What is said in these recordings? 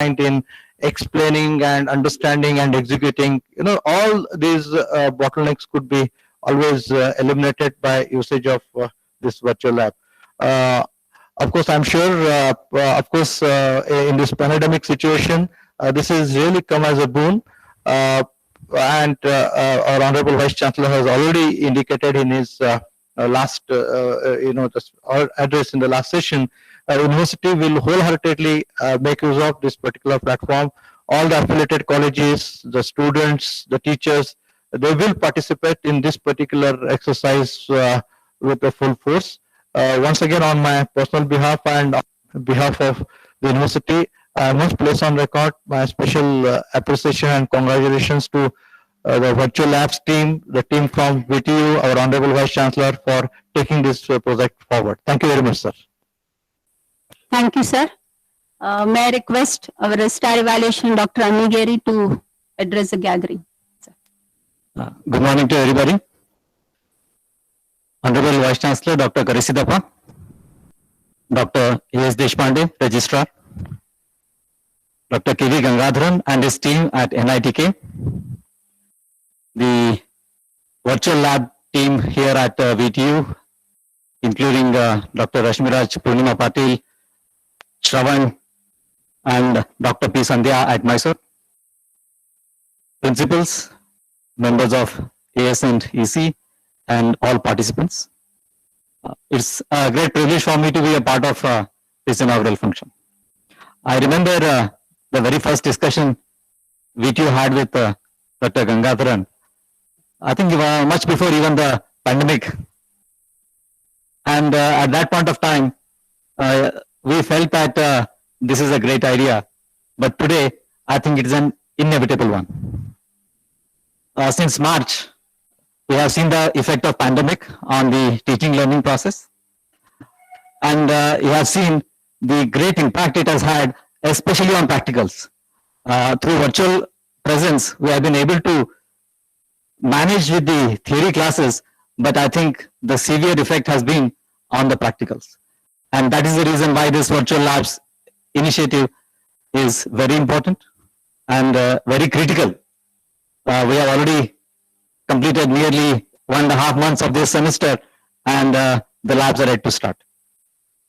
in explaining and understanding and executing. All these bottlenecks could be always eliminated by usage of this virtual lab. Uh, of course, I'm sure, in this pandemic situation, this has really come as a boon. And our Honorable Vice Chancellor has already indicated in his last, address in the last session, university will wholeheartedly make use of this particular platform. All the affiliated colleges, the students, the teachers, they will participate in this particular exercise with the full force. Once again, on my personal behalf and on behalf of the university, I must place on record my special appreciation and congratulations to the Virtual Labs team, the team from VTU, our Honorable Vice Chancellor, for taking this project forward. Thank you very much, sir. Thank you, sir. May I request our star evaluation, Dr. Annigeri, to address the gathering. Good morning to everybody. Honorable Vice Chancellor, Dr. Karisidappa, Dr. A.S. Deshpande, Registrar, Dr. K.V. Gangadharan and his team at NITK, the virtual lab team here at VTU, including Dr. Rashmiraj, Purnima Patil, Shravan, and Dr. P. Sandhya at Mysore, principals, members of AS and EC, and all participants. It's a great privilege for me to be a part of this inaugural function. I remember the very first discussion VTU had with Dr. Gangadharan, I think much before even the pandemic. And at that point of time, we felt that this is a great idea. But today, I think it is an inevitable one. Since March, we have seen the effect of pandemic on the teaching learning process. And you have seen the great impact it has had, especially on practicals. Through virtual presence, we have been able to manage with the theory classes, but I think the severe effect has been on the practicals. And that is the reason why this virtual labs initiative is very important and very critical. We have already completed nearly 1.5 months of this semester, and the labs are ready to start.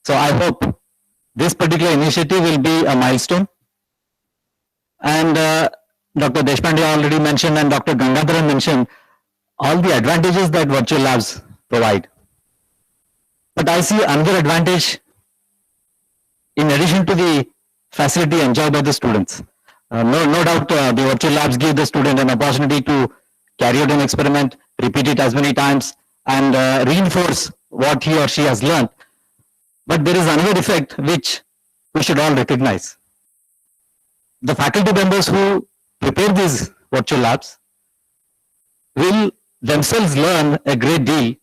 So I hope this particular initiative will be a milestone. And Dr. Deshpande already mentioned and Dr. Gangadharan mentioned all the advantages that virtual labs provide. But I see another advantage in addition to the facility enjoyed by the students. No doubt the virtual labs give the student an opportunity to carry out an experiment, repeat it as many times, and reinforce what he or she has learned. But there is another effect which we should all recognize. The faculty members who prepare these virtual labs will themselves learn a great deal,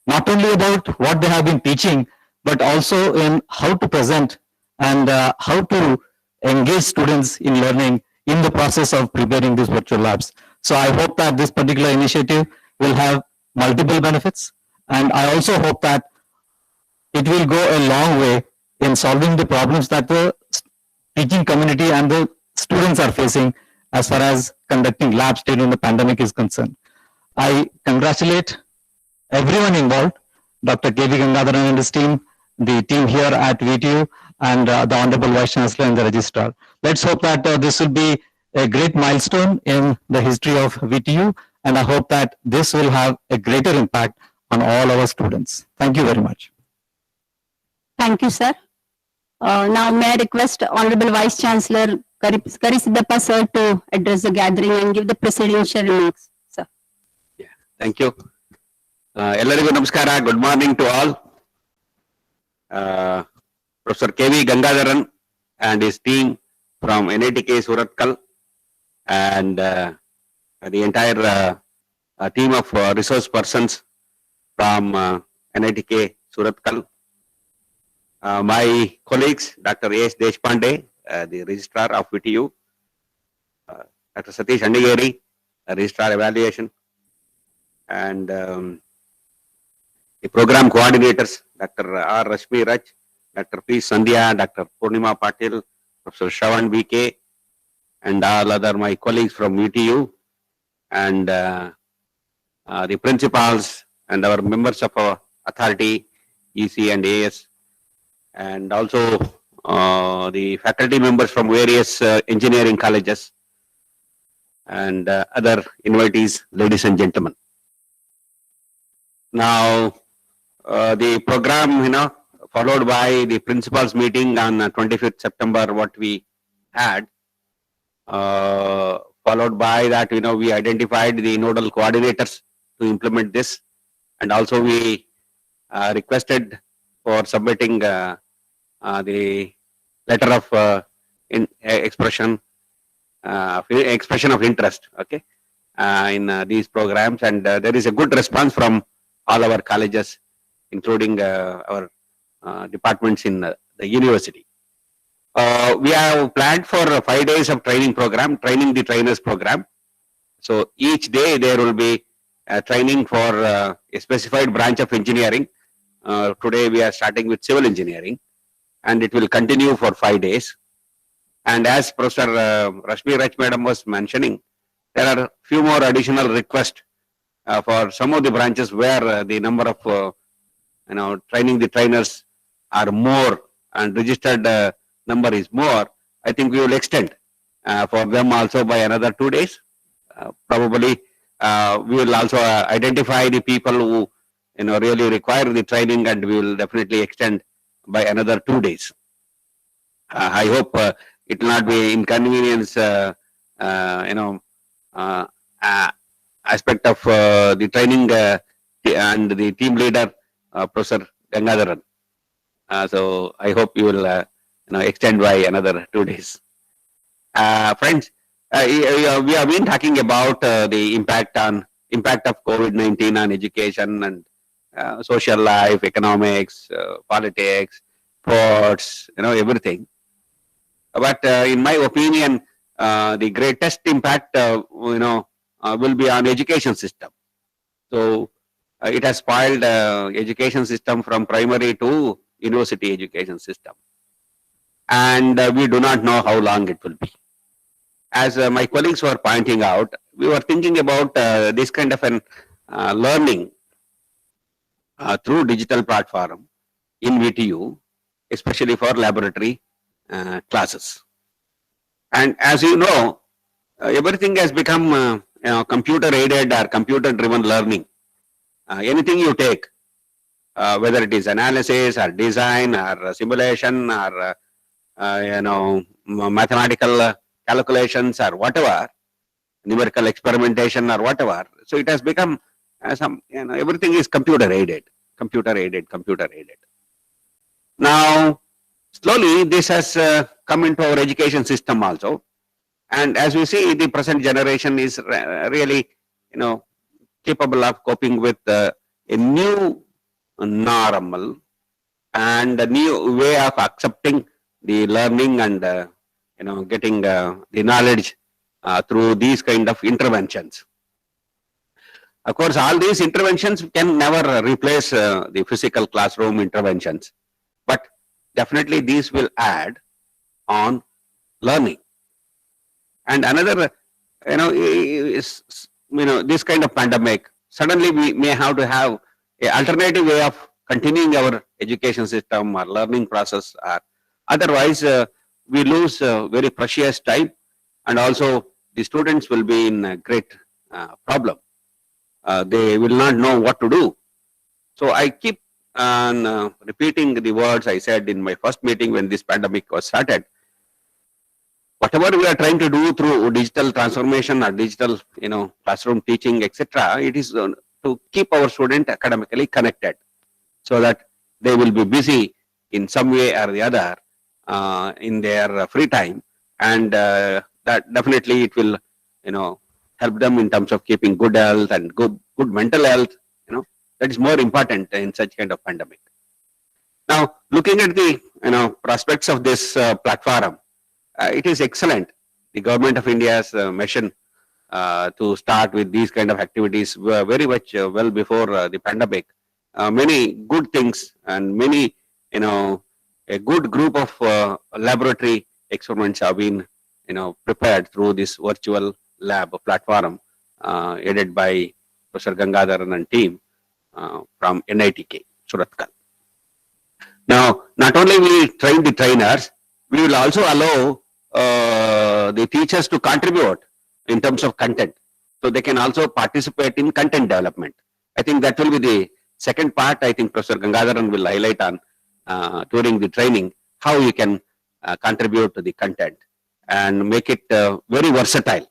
not only about what they have been teaching, but also in how to present and how to engage students in learning in the process of preparing these virtual labs. So I hope that this particular initiative will have multiple benefits, and I also hope that it will go a long way in solving the problems that the teaching community and the students are facing as far as conducting labs during the pandemic is concerned. I congratulate everyone involved, Dr. K.V. Gangadharan and his team, the team here at VTU, and the Honorable Vice Chancellor and the Registrar. Let's hope that this will be a great milestone in the history of VTU, and I hope that this will have a greater impact on all our students. Thank you very much. Thank you, sir. Now, may I request Honorable Vice Chancellor Karisidappa sir to address the gathering and give the presidential remarks, sir. Yeah, thank you. Ellarigu namaskara. Good morning to all. Professor K.V. Gangadharan and his team from NITK Surathkal and the entire team of resource persons from NITK Surathkal. My colleagues, Dr. A.S. Deshpande, the Registrar of VTU, Dr. Satish Annigeri, Registrar Evaluation, and the program coordinators, Dr. R. Rashmiraj, Dr. P. Sandhya, Dr. Purnima Patil, Professor Shravan BK, and all other my colleagues from UTU, and the principals and our members of our authority, EC and AS, and also the faculty members from various engineering colleges, and other invitees, ladies and gentlemen. Now, the program, followed by the principals meeting on 25th September, what we had, followed by that, we identified the nodal coordinators to implement this, and also we requested for submitting the letter of expression of interest, okay, in these programs, and there is a good response from all our colleges, including our departments in the university. We have planned for 5 days of training program, training the trainers program. So each day there will be training for a specified branch of engineering. Today we are starting with civil engineering, and it will continue for 5 days. And as Professor Rashmi Rach Madam was mentioning, there are few more additional requests for some of the branches where the number of training the trainers are more and registered number is more. I think we will extend for them also by another 2 days. Probably we will also identify the people who really require the training, and we will definitely extend by another 2 days. I hope it will not be inconvenience aspect of the training and the team leader, Professor Gangadharan. So I hope you will extend by another 2 days. Friends, we have been talking about the impact of COVID-19 on education and social life, economics, politics, sports, everything. But in my opinion, the greatest impact, will be on education system. So it has spoiled education system from primary to university education system, and we do not know how long it will be. As my colleagues were pointing out, we were thinking about this kind of an learning through digital platform in VTU, especially for laboratory classes. And as you know, everything has become computer aided or computer driven learning. Anything you take, whether it is analysis or design or simulation or mathematical calculations or whatever, numerical experimentation or whatever. So it has become everything is computer aided. Now, slowly this has come into our education system also. And as we see, the present generation is really, capable of coping with a new normal and a new way of accepting the learning and, getting the knowledge through these kind of interventions. Of course, all these interventions can never replace the physical classroom interventions, but definitely these will add on learning. And another, this kind of pandemic, suddenly we may have to have an alternative way of continuing our education system or learning process, or otherwise we lose very precious time, and also the students will be in a great problem. They will not know what to do. So I keep on repeating the words I said in my first meeting when this pandemic was started. Whatever we are trying to do through digital transformation or digital, classroom teaching, etc., it is to keep our student academically connected, so that they will be busy in some way or the other in their free time, and that definitely it will, help them in terms of keeping good health and good mental health. That is more important in such kind of pandemic. Now, looking at the prospects of this platform, it is excellent. The Government of India's mission to start with these kind of activities were very much well before the pandemic. Many good things and many, a good group of laboratory experiments have been, prepared through this virtual lab platform, headed by Professor Gangadharan and team from NITK, Suratkal. Now, not only we train the trainers, we will also allow the teachers to contribute in terms of content. So they can also participate in content development. I think that will be the second part. I think Professor Gangadharan will highlight on during the training how you can contribute to the content and make it very versatile.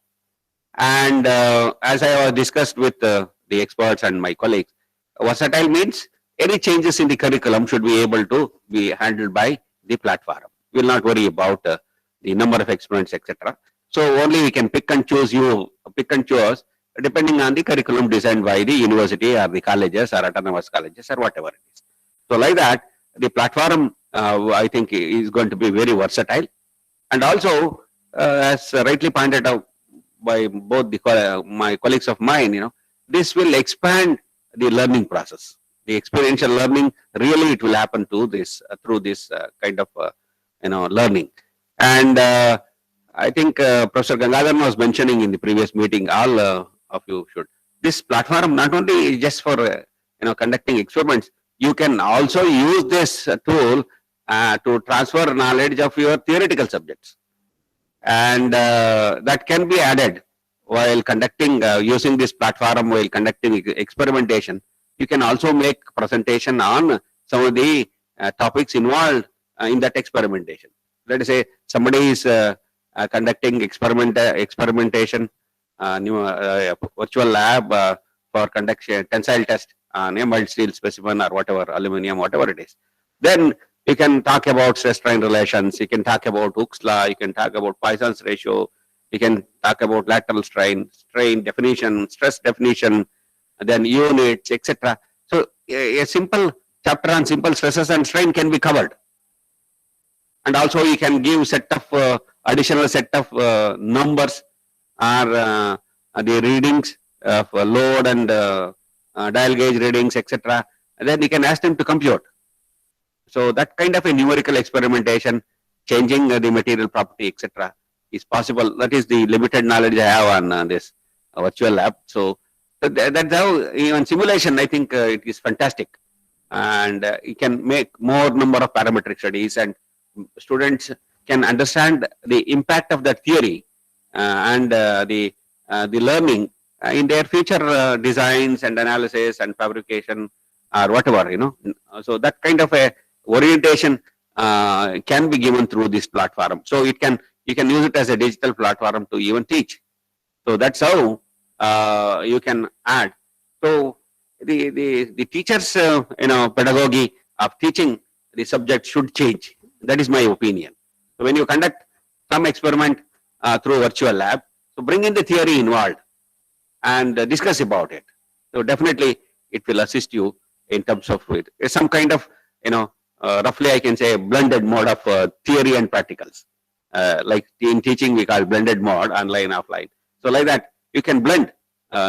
And as I discussed with the experts and my colleagues, versatile means any changes in the curriculum should be able to be handled by the platform. We will not worry about the number of experiments, etc. So only we can pick and choose depending on the curriculum designed by the university or the colleges or autonomous colleges or whatever it is. So like that, the platform I think is going to be very versatile. And also, as rightly pointed out by both my colleagues of mine, this will expand the learning process. The experiential learning, really it will happen to this through this kind of learning. And I think Professor Gangadharan was mentioning in the previous meeting, all of you should. This platform not only just for conducting experiments, you can also use this tool to transfer knowledge of your theoretical subjects, and that can be added while conducting using this platform while conducting experimentation. You can also make presentation on some of the topics involved in that experimentation. Let us say somebody is conducting experimentation, virtual lab for conduction tensile test on a mild steel specimen or whatever, aluminum, whatever it is. Then you can talk about stress strain relations. You can talk about Hooke's law. You can talk about Poisson's ratio. You can talk about lateral strain definition, stress definition, then units, etc. So a simple chapter on simple stresses and strain can be covered. And also you can give set of additional set of numbers or the readings of load and dial gauge readings, etc. And then you can ask them to compute. So that kind of a numerical experimentation, changing the material property, etc. is possible. That is the limited knowledge I have on this virtual lab. So that's how even simulation, I think it is fantastic. And you can make more number of parametric studies, and students can understand the impact of that theory and the learning in their future designs and analysis and fabrication or whatever, So that kind of a orientation can be given through this platform. So you can use it as a digital platform to even teach. So that's how you can add. So the teachers pedagogy of teaching the subject should change. That is my opinion. So when you conduct some experiment through virtual lab, so bring in the theory involved and discuss about it. So definitely it will assist you in terms of some kind of roughly I can say a blended mode of theory and practicals. Like in teaching we call blended mode, online, offline. So like that you can blend.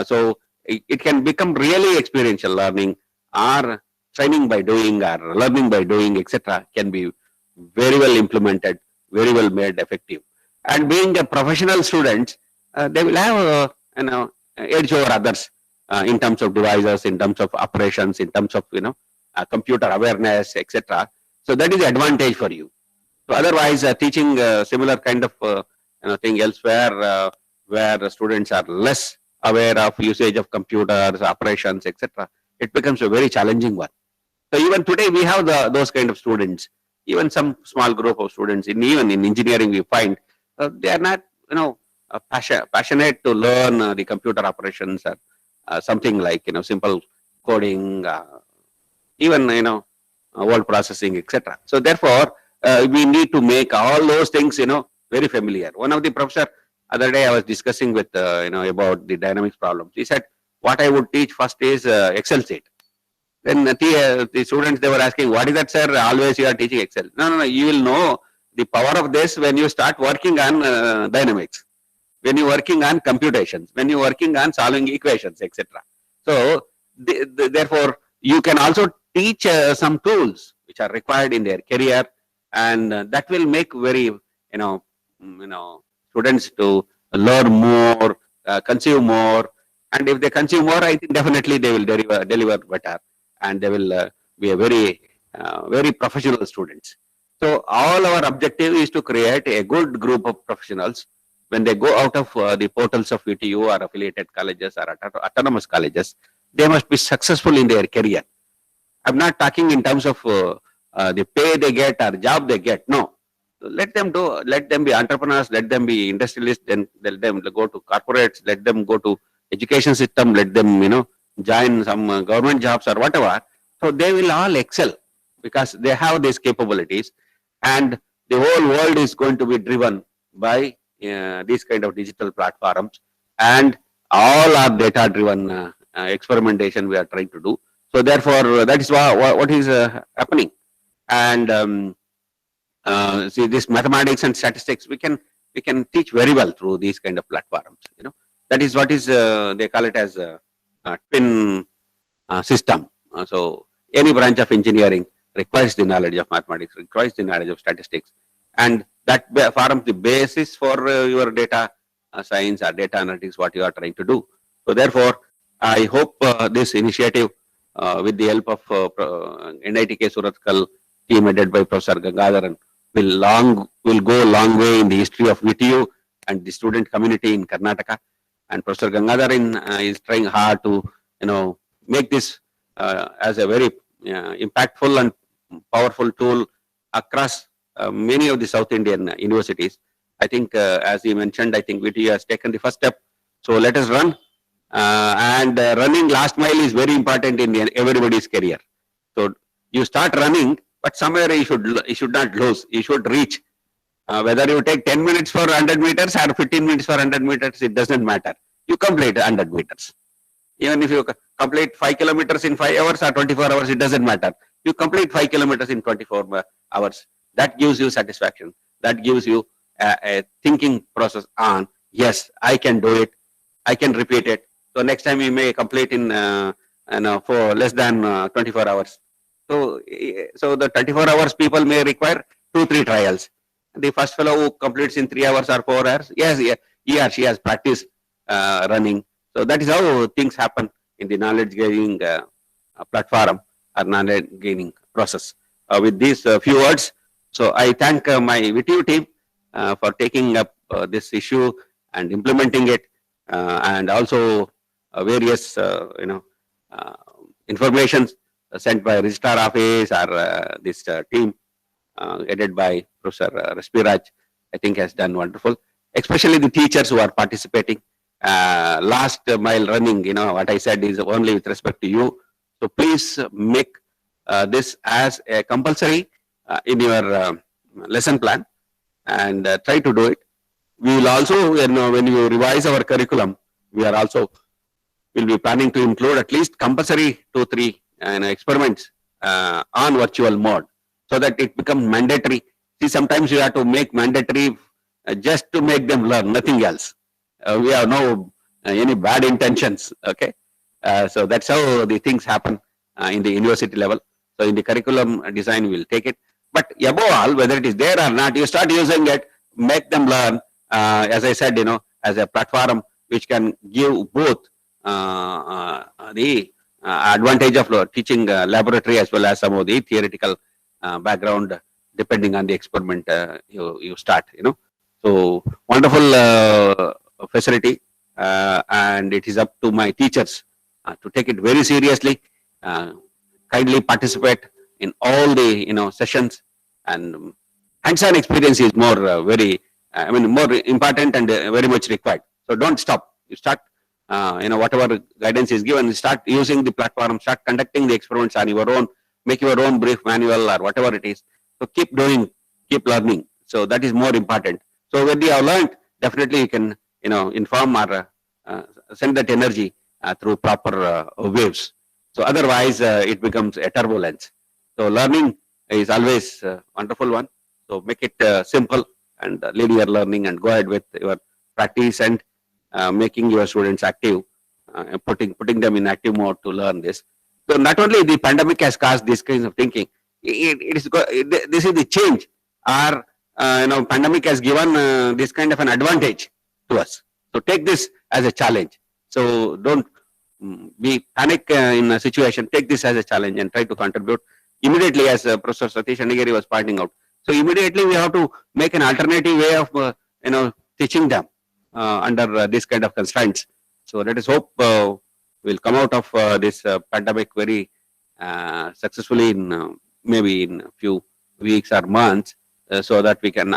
So it can become really experiential learning, or training by doing, or learning by doing, etc. can be very well implemented, very well made effective. And being a professional student, they will have edge over others in terms of devices, in terms of operations, in terms of computer awareness, etc. So that is the advantage for you. So otherwise, teaching similar kind of thing elsewhere, where the students are less aware of usage of computers, operations, etc., it becomes a very challenging one. So even today we have those kind of students. Even some small group of students, even in engineering, we find they are not, passionate to learn the computer operations or something like simple coding, even word processing, etc. So therefore, we need to make all those things very familiar. One of the professor other day I was discussing with about the dynamics problems. He said what I would teach first is Excel sheet. Then the students, they were asking, what is that, sir? Always you are teaching Excel. No. You will know the power of this when you start working on dynamics, when you are working on computations, when you are working on solving equations, etc. So therefore, you can also teach some tools which are required in their career, and that will make very students to learn more, consume more. And if they consume more, I think definitely they will deliver better, and they will be a very professional students. So all our objective is to create a good group of professionals when they go out of the portals of VTU or affiliated colleges or autonomous colleges. They must be successful in their career. I'm not talking in terms of the pay they get or job they get. No, let them be entrepreneurs, let them be industrialists, then let them go to corporates, let them go to education system, let them join some government jobs or whatever. So they will all excel because they have these capabilities, and the whole world is going to be driven by these kind of digital platforms, and all our data driven experimentation we are trying to do. So therefore, that is what is happening. And see, this mathematics and statistics we can teach very well through these kind of platforms. That is what is they call it as a twin system. So any branch of engineering requires the knowledge of mathematics, requires the knowledge of statistics, and that forms the basis for your data science or data analytics, what you are trying to do. So therefore, I hope this initiative with the help of NITK Surathkal team headed by Professor Gangadharan will go a long way in the history of VTU and the student community in Karnataka. And Professor Gangadharan is trying hard to make this as a very impactful and powerful tool across many of the South Indian universities. I think, as he mentioned, I think VTU has taken the first step. So let us run. And running last mile is very important in everybody's career. So you start running, but somewhere you should not lose. You should reach. Whether you take 10 minutes for 100 meters or 15 minutes for 100 meters, it doesn't matter. You complete 100 meters. Even if you complete 5 kilometers in 5 hours or 24 hours, it doesn't matter. You complete 5 kilometers in 24 hours. That gives you satisfaction. That gives you a thinking process on, yes, I can do it. I can repeat it. So next time you may complete in for less than 24 hours. So the 24 hours people may require 2-3 trials. The first fellow who completes in 3 hours or 4 hours, yes, he or she has practiced running. So that is how things happen in the knowledge gaining platform or knowledge gaining process. With these few words, so I thank my VTU team for taking up this issue and implementing it, and also various informations sent by registrar office or this team headed by Professor Raspiraj, I think has done wonderful. Especially the teachers who are participating. Last mile running, what I said is only with respect to you. So please make this as a compulsory in your lesson plan, and try to do it. We will also, when you revise our curriculum, we'll be planning to include at least compulsory 2-3 experiments on virtual mode, so that it becomes mandatory. See, sometimes you have to make mandatory just to make them learn, nothing else. We have no any bad intentions. Okay, so that's how the things happen in the university level. So in the curriculum design, we'll take it. But above all, whether it is there or not, you start using it, make them learn. As I said, as a platform which can give both the advantage of teaching laboratory as well as some of the theoretical background, depending on the experiment you start. So wonderful facility, and it is up to my teachers to take it very seriously. Kindly participate in all the sessions, and hands-on experience is more more important and very much required. So don't stop. You start, whatever guidance is given, start using the platform, start conducting the experiments on your own, make your own brief manual or whatever it is. So keep doing, keep learning. So that is more important. So when you have learned, definitely you can, inform or send that energy through proper waves. So otherwise, it becomes a turbulence. So learning is always a wonderful one. So make it simple and linear learning, and go ahead with your practice and making your students active, putting them in active mode to learn this. So not only the pandemic has caused this kind of thinking, this is the change, or pandemic has given this kind of an advantage to us. So take this as a challenge. So don't be panic in a situation. Take this as a challenge and try to contribute immediately, as Professor Satish Anigiri was pointing out. So immediately we have to make an alternative way of teaching them under this kind of constraints. So let us hope we'll come out of this pandemic very successfully in maybe in a few weeks or months, so that we can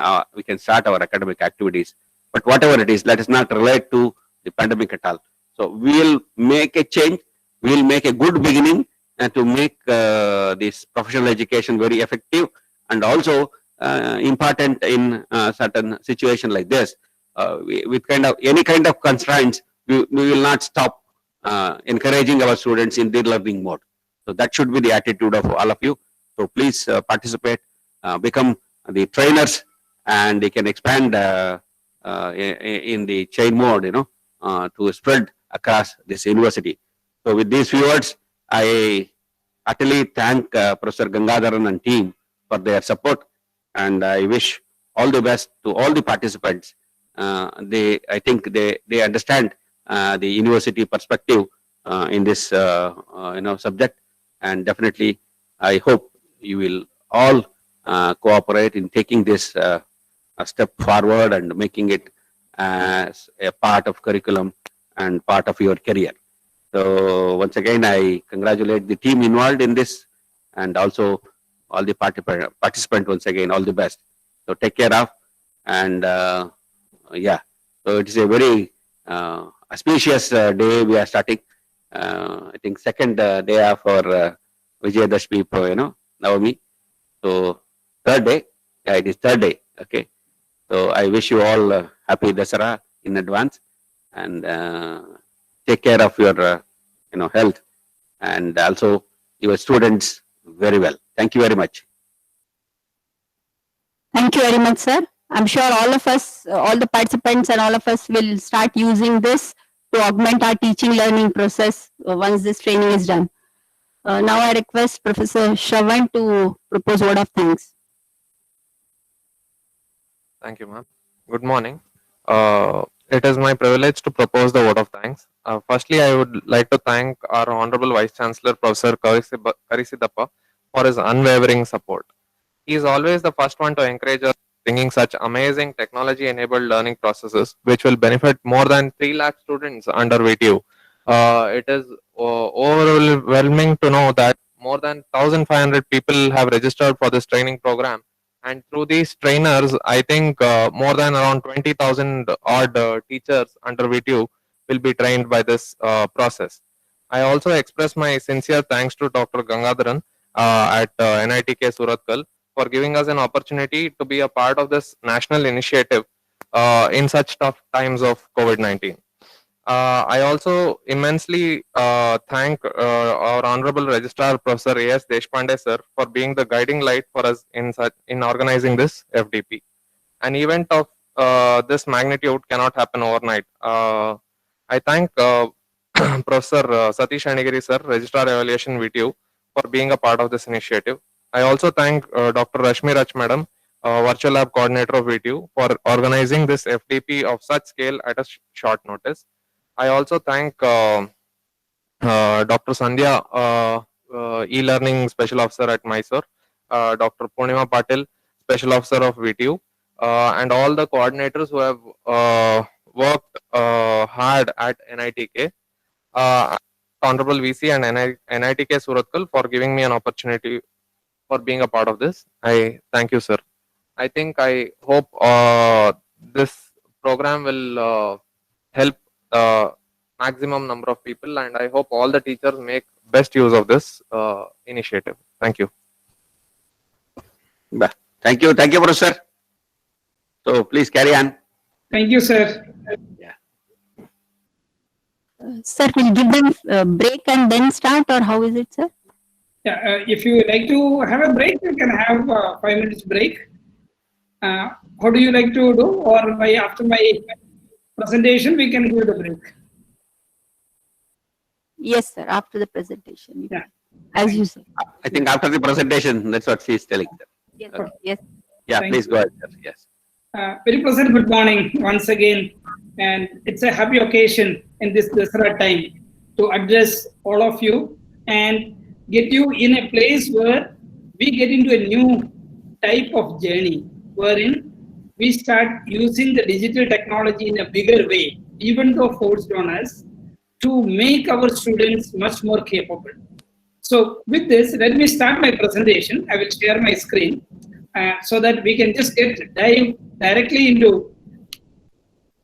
start our academic activities. But whatever it is, let us not relate to the pandemic at all. So we'll make a change. We'll make a good beginning and to make this professional education very effective and also important in certain situation like this. With any kind of constraints, we will not stop encouraging our students in their learning mode. So that should be the attitude of all of you. So please participate, become the trainers, and they can expand in the chain mode, to spread across this university. So with these few words, I heartily thank Professor Gangadharan and team for their support, and I wish all the best to all the participants. I think they understand the university perspective in this subject, and definitely I hope you will all cooperate in taking this a step forward and making it as a part of curriculum and part of your career. So once again, I congratulate the team involved in this, and also all the participants once again, all the best. So take care of, and yeah, so it is a very auspicious day we are starting. I think second day of our Vijayadashmi, Navami. So third day, yeah, it is third day. Okay. So I wish you all happy Dasara in advance, and take care of your health, and also your students very well. Thank you very much. Thank you very much, sir. I'm sure all of us, all the participants and all of us will start using this to augment our teaching learning process once this training is done. Now I request Professor Shravan to propose word of thanks. Thank you, ma'am. Good morning. It is my privilege to propose the vote of thanks. Firstly, I would like to thank our Honorable Vice Chancellor, Professor Karisiddappa, for his unwavering support. He is always the first one to encourage us bringing such amazing technology-enabled learning processes, which will benefit more than 3 lakh students under VTU. It is overwhelming to know that more than 1,500 people have registered for this training program. And through these trainers, I think more than around 20,000 odd teachers under VTU will be trained by this process. I also express my sincere thanks to Dr. Gangadharan at NITK Surathkal for giving us an opportunity to be a part of this national initiative in such tough times of COVID-19. I also immensely thank our Honorable Registrar Professor A.S. Deshpande sir for being the guiding light for us in organizing this FDP. An event of this magnitude cannot happen overnight. I thank Professor Satish Anigiri sir, Registrar Evaluation VTU, for being a part of this initiative. I also thank Dr. Rashmi Rach Madam, Virtual Lab Coordinator of VTU, for organizing this FDP of such scale at a short notice. I also thank Dr. Sandhya, E-Learning Special Officer at Mysore, Dr. Purnima Patil, Special Officer of VTU, and all the coordinators who have worked hard at NITK, Honorable VC and NITK Surathkal for giving me an opportunity for being a part of this. I thank you, sir. I hope this program will help maximum number of people, and I hope all the teachers make best use of this initiative. Thank you. Thank you, Professor. So please carry on. Thank you, sir. Sir, will give them a break and then start, or how is it, sir? Yeah, if you like to have a break, you can have 5 minutes break. How do you like to do? Or after my presentation, we can give the break. Yes, sir, after the presentation. Yeah. As you say. I think after the presentation, that's what she is telling. Yes, yes. Yeah, Thank please you. go ahead, sir. Yes. Very pleasant good morning once again. And it's a happy occasion in this Dasara time to address all of you and get you in a place where we get into a new type of journey wherein we start using the digital technology in a bigger way, even though forced on us, to make our students much more capable. So with this, let me start my presentation. I will share my screen so that we can just dive directly into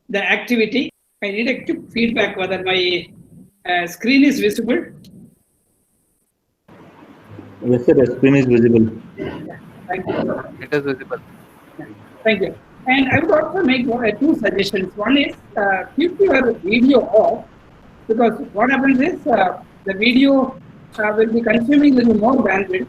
the activity. I need a quick feedback whether my screen is visible. Yes, sir, the screen is visible. Thank you. It is visible. Thank you. And I would also make two suggestions. One is keep your video off, because what happens is the video will be consuming a little more bandwidth.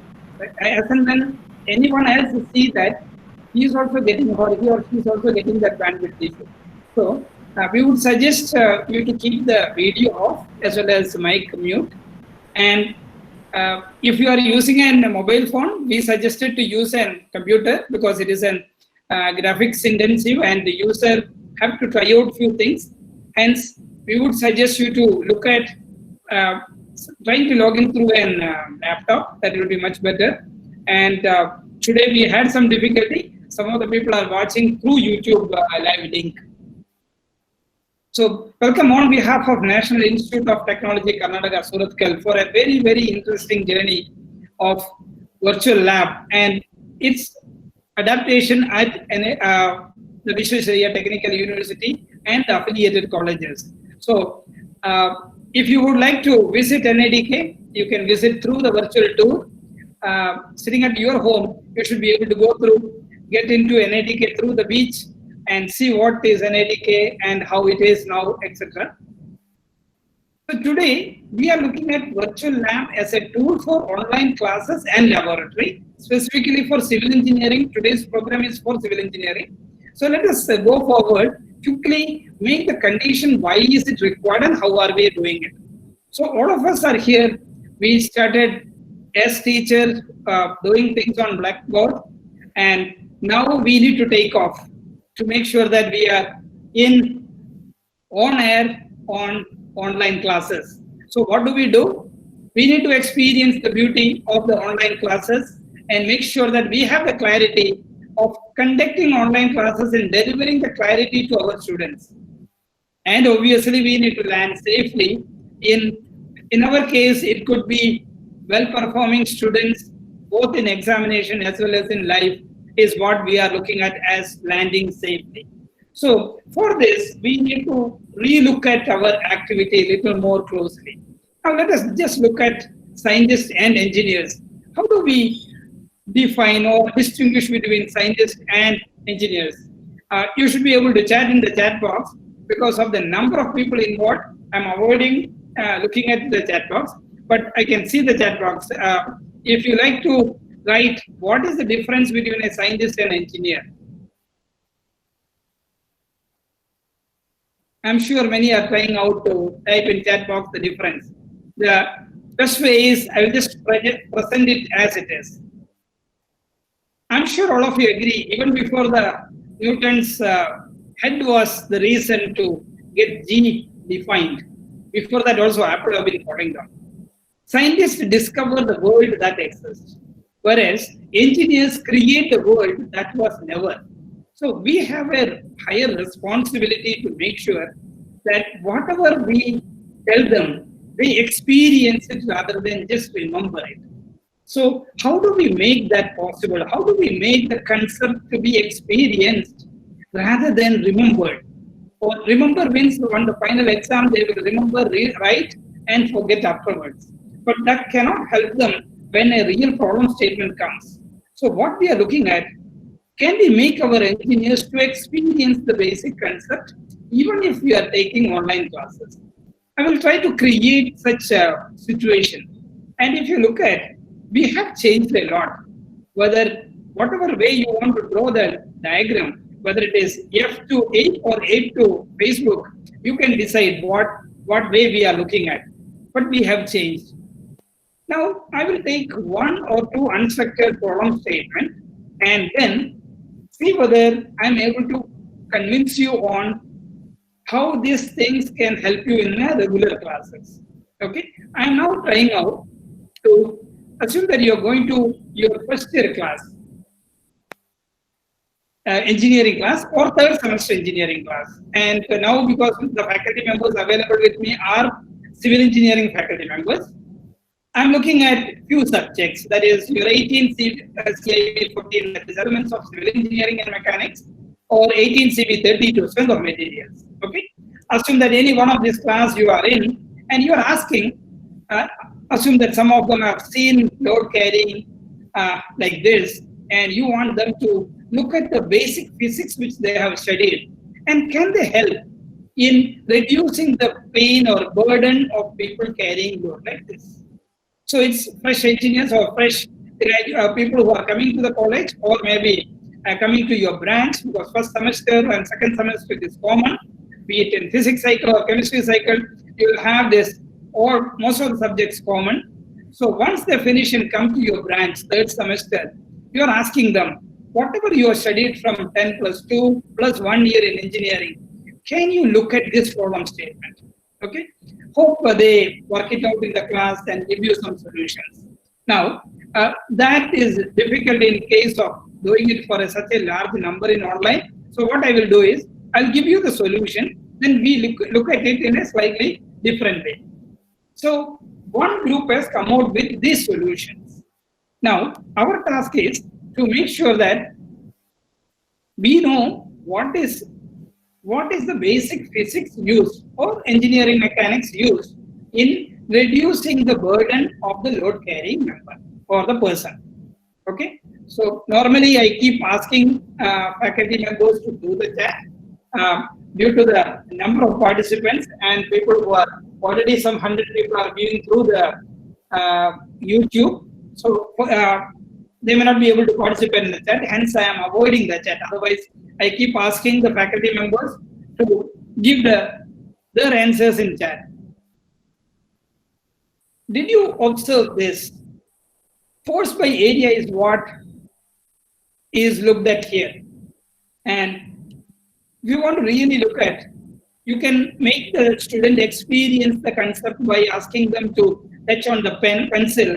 As and when anyone else see that, he is also getting, or he or she is also getting that bandwidth issue. So we would suggest you to keep the video off as well as mic mute. And if you are using a mobile phone, we suggested to use a computer because it is an graphics intensive and the user have to try out few things. Hence, we would suggest you to look at trying to log in through an laptop. That will be much better. And today we had some difficulty. Some of the people are watching through YouTube live link. So welcome on behalf of National Institute of Technology, Karnataka, Surathkal, for a very, very interesting journey of virtual lab and its adaptation at the Visvesvaraya Technical University and the affiliated colleges. So if you would like to visit NIDK, you can visit through the virtual tour. Sitting at your home, you should be able to go through, get into NIDK through the beach and see what is NIDK and how it is now, etc. So today, we are looking at virtual lab as a tool for online classes and laboratory, specifically for civil engineering. Today's program is for civil engineering. So let us go forward, quickly make the condition, why is it required and how are we doing it. So all of us are here. We started as teachers doing things on Blackboard, and now we need to take off to make sure that we are on air on online classes. So what do? We need to experience the beauty of the online classes and make sure that we have the clarity of conducting online classes and delivering the clarity to our students. And obviously we need to land safely. In our case, it could be well-performing students, both in examination as well as in life, is what we are looking at as landing safely. So for this, we need to relook at our activity a little more closely. Now let us just look at scientists and engineers. How do we define or distinguish between scientists and engineers? You should be able to chat in the chat box. Because of the number of people involved, I'm avoiding looking at the chat box, but I can see the chat box. If you like to write, what is the difference between a scientist and engineer? I'm sure many are trying out to type in chat box the difference. The best way is I will just present it as it is. I'm sure all of you agree, even before the Newton's head was the reason to get G defined. Before that also Apple have been falling down. Scientists discover the world that exists, whereas engineers create a world that was never. So we have a higher responsibility to make sure that whatever we tell them, they experience it rather than just remember it. So how do we make that possible? How do we make the concept to be experienced rather than remembered? Or remember means on the final exam, they will remember, write and forget afterwards. But that cannot help them when a real problem statement comes. So what we are looking at, can we make our engineers to experience the basic concept even if we are taking online classes? I will try to create such a situation. And if you look at, we have changed a lot. Whatever way you want to draw the diagram, whether it is F to 8 or 8 to Facebook, you can decide what way we are looking at. But we have changed. Now, I will take one or two unstructured problem statement and then see whether I'm able to convince you on how these things can help you in the regular classes. Okay, I am now trying out to assume that you are going to your first year class, engineering class or third semester engineering class. And now because the faculty members available with me are civil engineering faculty members, I'm looking at few subjects, that is your 18 CIB 14, that is elements of civil engineering and mechanics, or 18 CB 32, strength of materials. Okay, assume that any one of this class you are in, and you are asking, assume that some of them have seen load carrying like this, and you want them to look at the basic physics which they have studied, and can they help in reducing the pain or burden of people carrying load like this. So it's fresh engineers or fresh people who are coming to the college, or maybe coming to your branch, because first semester and second semester is common, be it in physics cycle or chemistry cycle, you will have this, or most of the subjects common. So once they finish and come to your branch, third semester, you are asking them, whatever you have studied from 10 plus 2 plus 1 year in engineering, can you look at this problem statement? Okay, hope they work it out in the class and give you some solutions. Now, that is difficult in case of doing it for such a large number in online. So what I will do is, I'll give you the solution, then we look at it in a slightly different way. So one group has come out with these solutions. Now, our task is to make sure that we know what is the basic physics used or engineering mechanics used in reducing the burden of the load carrying member or the person. Okay, so normally I keep asking faculty members to do the chat due to the number of participants and people who are already some 100 people are viewing through the YouTube. So they may not be able to participate in the chat, hence I am avoiding the chat. Otherwise, I keep asking the faculty members to give their answers in chat. Did you observe this? Force by area is what is looked at here. And if you want to really look at, you can make the student experience the concept by asking them to touch on the pencil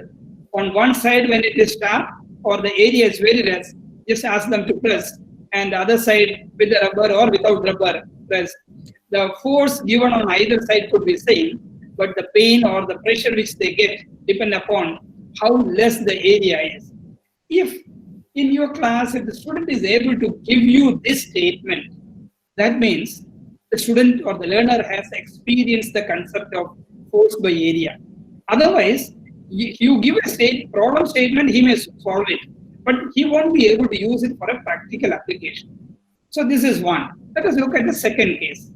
on one side when it is sharp or the area is very less, just ask them to press, and the other side with the rubber or without rubber press. The force given on either side could be same, but the pain or the pressure which they get depend upon how less the area is. If in your class, if the student is able to give you this statement, that means the student or the learner has experienced the concept of force by area. Otherwise, you give a problem statement, he may solve it, but he won't be able to use it for a practical application. So this is one. Let us look at the second case.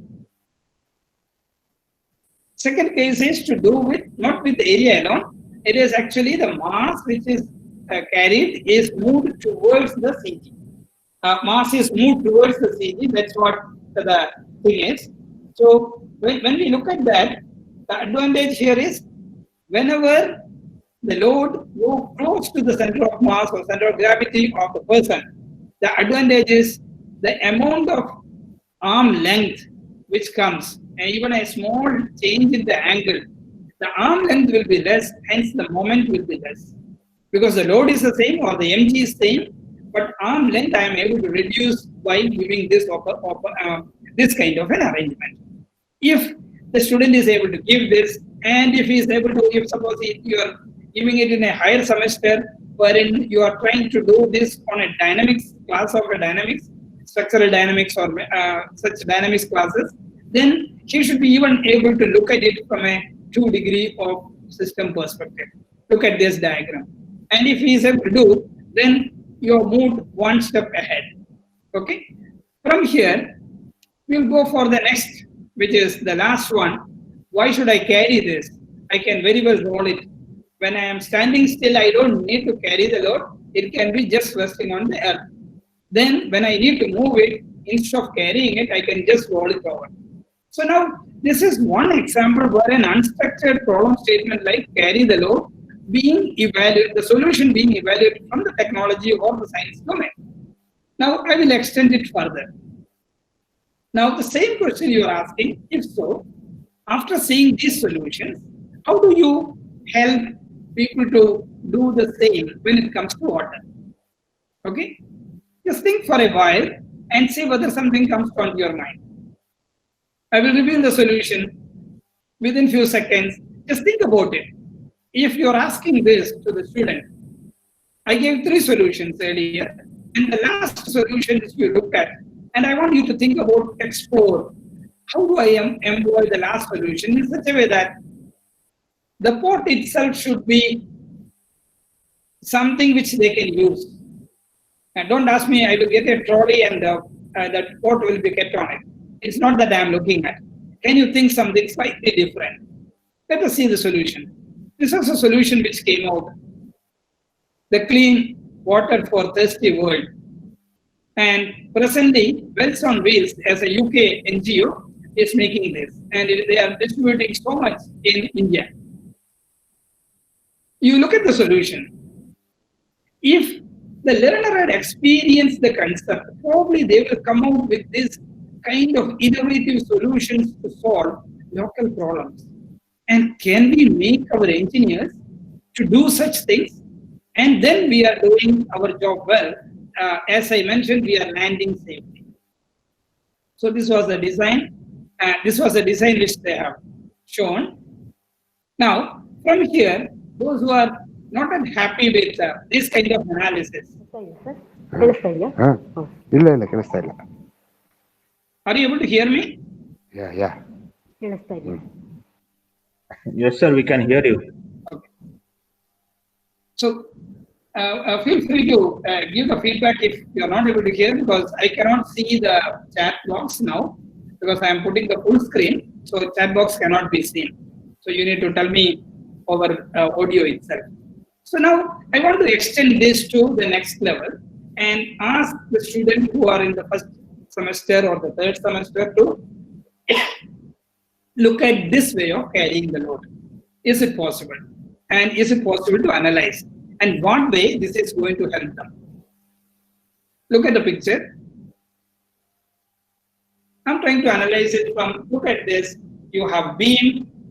Second case is to do with, not with the area alone, it is actually the mass which is carried is moved towards the CG. Mass is moved towards the CG, that's what the thing is. So when we look at that, the advantage here is whenever the load goes close to the center of mass or center of gravity of the person, the advantage is the amount of arm length which comes, and even a small change in the angle, the arm length will be less, hence the moment will be less. Because the load is the same or the mg is same, but arm length I am able to reduce by giving this this kind of an arrangement. If the student is able to give this, and if he is able to give, suppose you are giving it in a higher semester, wherein you are trying to do this on a dynamics class of a dynamics, structural dynamics or such dynamics classes, then he should be even able to look at it from a 2 degree of system perspective. Look at this diagram. And if he is able to do, then you are moved one step ahead. Okay. From here, we'll go for the next, which is the last one. Why should I carry this? I can very well roll it. When I am standing still, I don't need to carry the load. It can be just resting on the earth. Then when I need to move it, instead of carrying it, I can just roll it over. So now this is one example where an unstructured problem statement like carry the load being evaluated, the solution being evaluated from the technology or the science domain. Now I will extend it further. Now the same question you are asking, if so, after seeing these solutions, how do you help people to do the same when it comes to water? Okay, just think for a while and see whether something comes onto your mind. I will reveal the solution within few seconds. Just think about it. If you're asking this to the student, I gave 3 solutions earlier, and the last solution is you look at, and I want you to think about, explore, how do I employ the last solution in such a way that the pot itself should be something which they can use. And don't ask me, I will get a trolley and that pot will be kept on it. It's not that I'm looking at. Can you think something slightly different? Let us see the solution. This is a solution which came out. The Clean Water for Thirsty World. And presently, Wells on Wheels as a UK NGO is making this. And they are distributing so much in India. You look at the solution. If the learner had experienced the concept, probably they will come out with this kind of innovative solutions to solve local problems. And can we make our engineers to do such things? And then we are doing our job well. As I mentioned, we are landing safely. So this was the design. This was the design which they have shown. Now, from here, those who are not happy with this kind of analysis, ಇಲ್ಲ ಇಲ್ಲ ಕೇಳಿಸ್ತಾ ಇಲ್ಲ. are you able to hear me? Yeah Yes, sir, we can hear you. Okay. So feel free to give the feedback if you are not able to hear, because I cannot see the chat box now because I am putting the full screen, so chat box cannot be seen. So you need to tell me over audio itself. So now I want to extend this to the next level and ask the students who are in the first semester or the third semester to look at this way of carrying the load. Is it possible? And is it possible to analyze? And what way this is going to help them? Look at the picture. I'm trying to analyze it from, look at this. You have beam,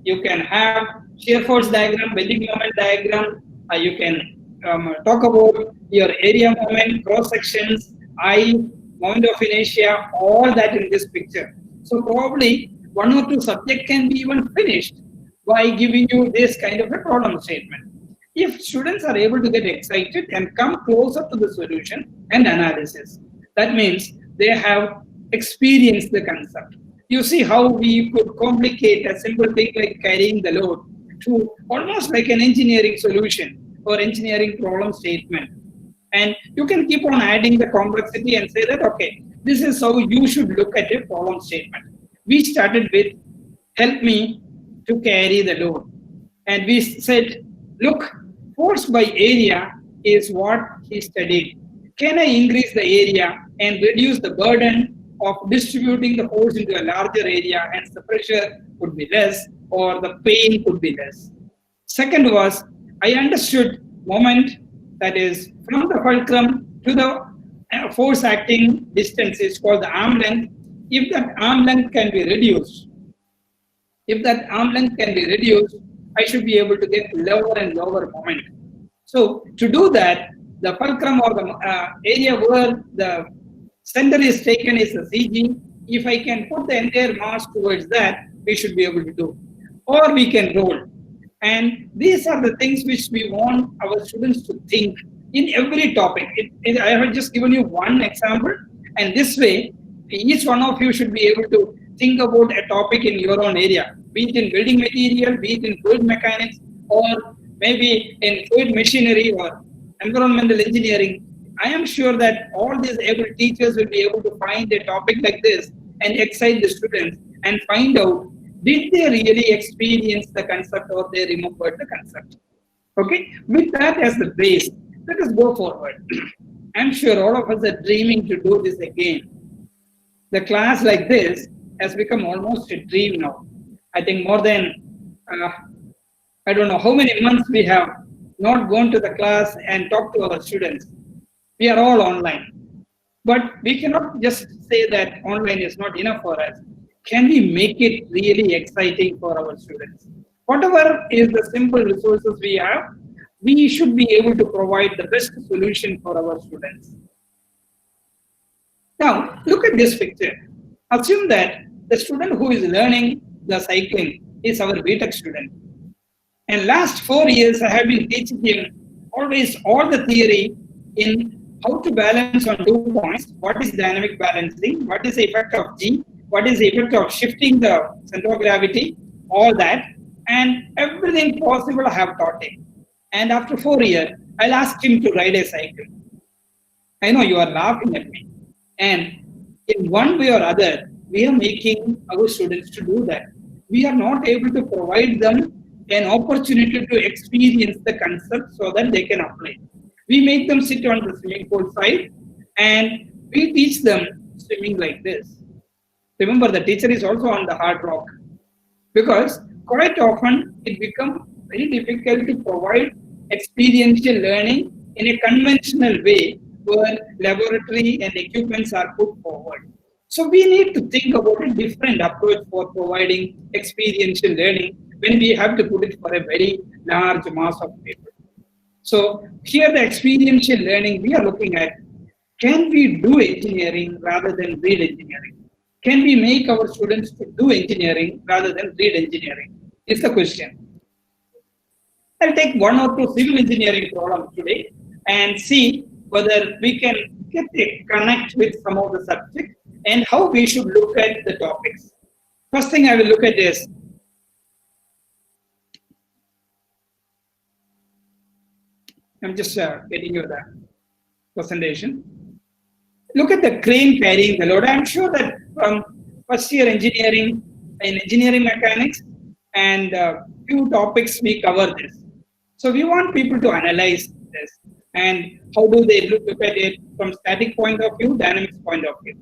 you can have shear force diagram, bending moment diagram. You can talk about your area moment, cross sections, eye, moment of inertia, all that in this picture. So probably 1 or 2 subjects can be even finished by giving you this kind of a problem statement. If students are able to get excited and come closer to the solution and analysis, that means they have experienced the concept. You see how we could complicate a simple thing like carrying the load to almost like an engineering solution or engineering problem statement. And you can keep on adding the complexity and say that, okay, this is how you should look at a problem statement. We started with, help me to carry the load. And we said, look, force by area is what he studied. Can I increase the area and reduce the burden of distributing the force into a larger area, and the pressure could be less or the pain could be less. Second was, I understood moment, that is from the fulcrum to the force acting distance is called the arm length. If that arm length can be reduced, I should be able to get lower and lower moment. So to do that, the fulcrum or the area where the center is taken is the CG. If I can put the entire mass towards that, we should be able to do. Or we can roll. And these are the things which we want our students to think in every topic. I have just given you one example, and this way, each one of you should be able to think about a topic in your own area, be it in building material, be it in fluid mechanics, or maybe in fluid machinery or environmental engineering. I am sure that all these able teachers will be able to find a topic like this and excite the students and find out, did they really experience the concept or they remembered the concept? Okay, with that as the base, let us go forward. I'm sure all of us are dreaming to do this again. The class like this has become almost a dream now. I think more than, I don't know how many months we have not gone to the class and talked to our students. We are all online. But we cannot just say that online is not enough for us. Can we make it really exciting for our students? Whatever is the simple resources we have, we should be able to provide the best solution for our students. Now, look at this picture. Assume that the student who is learning the cycling is our BTech student. And last 4 years, I have been teaching him always all the theory in how to balance on 2 points. What is dynamic balancing? What is the effect of G? What is the effect of shifting the center of gravity? All that. And everything possible I have taught him. And after 4 years, I'll ask him to ride a cycle. I know you are laughing at me. And in one way or other, we are making our students to do that. We are not able to provide them an opportunity to experience the concept so that they can apply. We make them sit on the swimming pool side and we teach them swimming like this. Remember, the teacher is also on the hard rock because quite often it becomes very difficult to provide experiential learning in a conventional way where laboratory and equipments are put forward. So we need to think about a different approach for providing experiential learning when we have to put it for a very large mass of people. So here the experiential learning we are looking at, can we do engineering rather than read engineering? Can we make our students to do engineering rather than read engineering? Is the question. I'll take 1 or 2 civil engineering problems today and see whether we can get a connect with some of the subjects and how we should look at the topics. First thing I will look at is I'm just getting you the presentation. Look at the crane carrying the load. I'm sure that from first year engineering in engineering mechanics and few topics we cover this. So we want people to analyze this and how do they look at it from static point of view, dynamics point of view.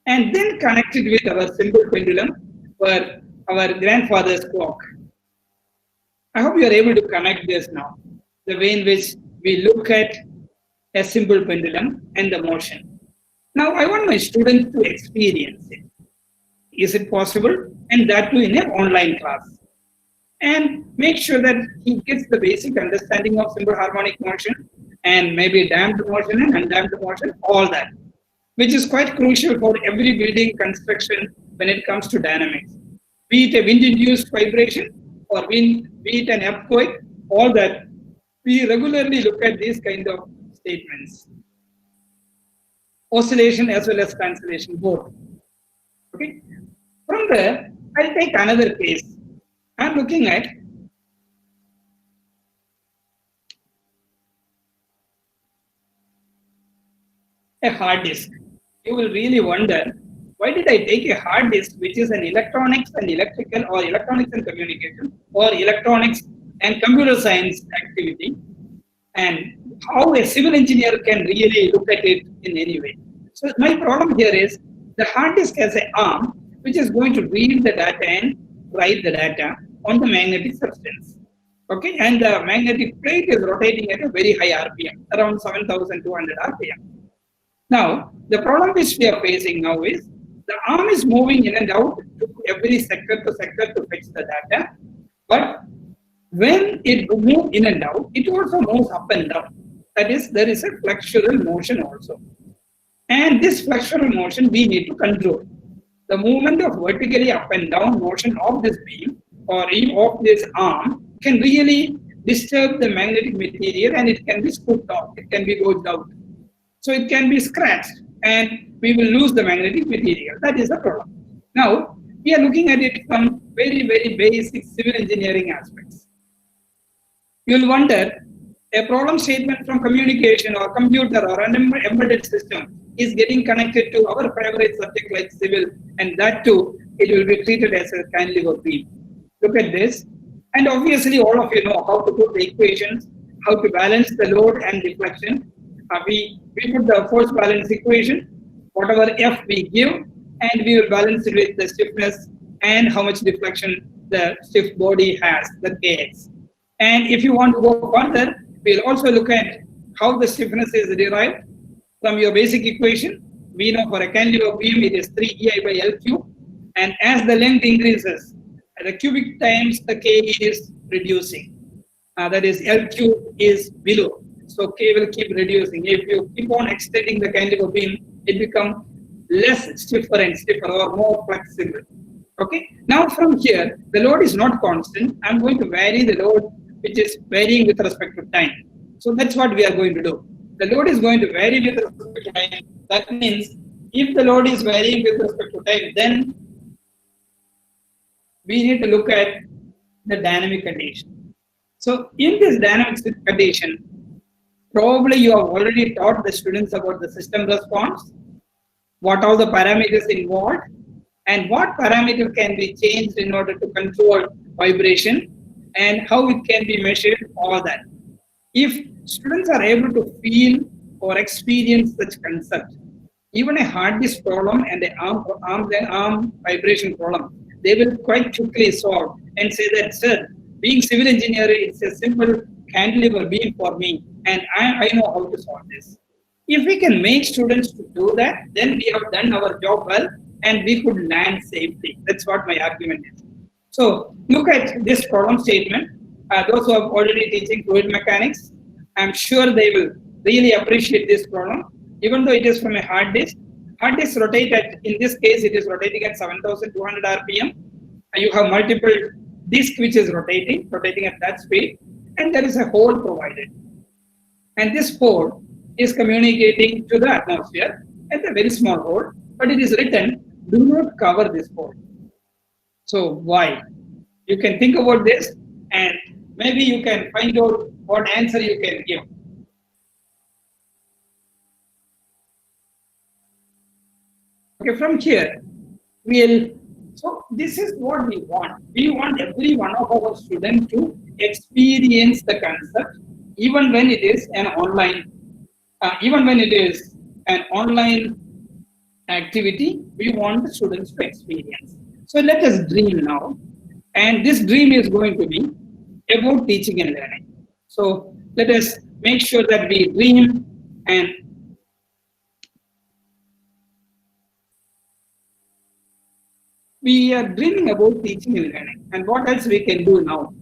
And then connect it with our simple pendulum for our grandfather's clock. I hope you are able to connect this now. The way in which we look at a simple pendulum and the motion. Now I want my students to experience it. Is it possible? And that too in an online class. And make sure that he gets the basic understanding of simple harmonic motion and maybe damped motion and undamped motion, all that, which is quite crucial for every building construction when it comes to dynamics. Be it a wind-induced vibration or be it an earthquake, all that. We regularly look at these kind of statements. Oscillation as well as cancellation, both. Okay. From there, I'll take another case. I'm looking at a hard disk. You will really wonder, why did I take a hard disk, which is an electronics and electrical or electronics and communication or electronics and computer science activity, and how a civil engineer can really look at it in any way. So my problem here is the hard disk has an arm which is going to read the data and write the data on the magnetic substance. Okay, and the magnetic plate is rotating at a very high RPM, around 7,200 RPM. Now, the problem which we are facing now is the arm is moving in and out to every sector to fetch the data, but when it moves in and out, it also moves up and down. That is, there is a flexural motion also. And this flexural motion we need to control. The movement of vertically up and down motion of this beam or of this arm can really disturb the magnetic material and it can be scooped out, it can be gouged out. So it can be scratched and we will lose the magnetic material. That is the problem. Now, we are looking at it from very, very basic civil engineering aspects. You'll wonder, a problem statement from communication or computer or an embedded system is getting connected to our favorite subject like civil, and that too, it will be treated as a cantilever beam. Look at this. And obviously, all of you know how to put the equations, how to balance the load and deflection. We put the force balance equation, whatever F we give, and we will balance it with the stiffness and how much deflection the stiff body has, the Kx. And if you want to go further, we'll also look at how the stiffness is derived, From your basic equation, we know for a cantilever beam it is 3EI by L cube, and as the length increases, the cubic times the K is reducing. That is L cube is below, so K will keep reducing. If you keep on extending the cantilever beam, it becomes less stiffer and stiffer or more flexible. Okay. Now from here, the load is not constant. I'm going to vary the load which is varying with respect to time. So that's what we are going to do. The load is going to vary with respect to time. That means if the load is varying with respect to time, then we need to look at the dynamic condition. So in this dynamic condition, probably you have already taught the students about the system response, what are the parameters involved, and what parameter can be changed in order to control vibration, and how it can be measured, all that. If students are able to feel or experience such concept, even a hard disk problem and an arm vibration problem, they will quite quickly solve and say that, sir, being civil engineer, it's a simple cantilever beam for me, and I know how to solve this. If we can make students to do that, then we have done our job well, and we could land safely. That's what my argument is. So look at this problem statement. Those who are already teaching fluid mechanics, I'm sure they will really appreciate this problem. Even though it is from a hard disk rotate at, in this case, it is rotating at 7,200 RPM. You have multiple disks which is rotating at that speed, and there is a hole provided. And this hole is communicating to the atmosphere at a very small hole, but it is written, do not cover this hole. So why? You can think about this, and maybe you can find out what answer you can give. Okay, from here, so this is what we want. We want every one of our students to experience the concept, even when it is an online, activity, we want the students to experience. So let us dream now. And this dream is going to be about teaching and learning. So let us make sure that we dream, and we are dreaming about teaching and learning. And what else we can do now?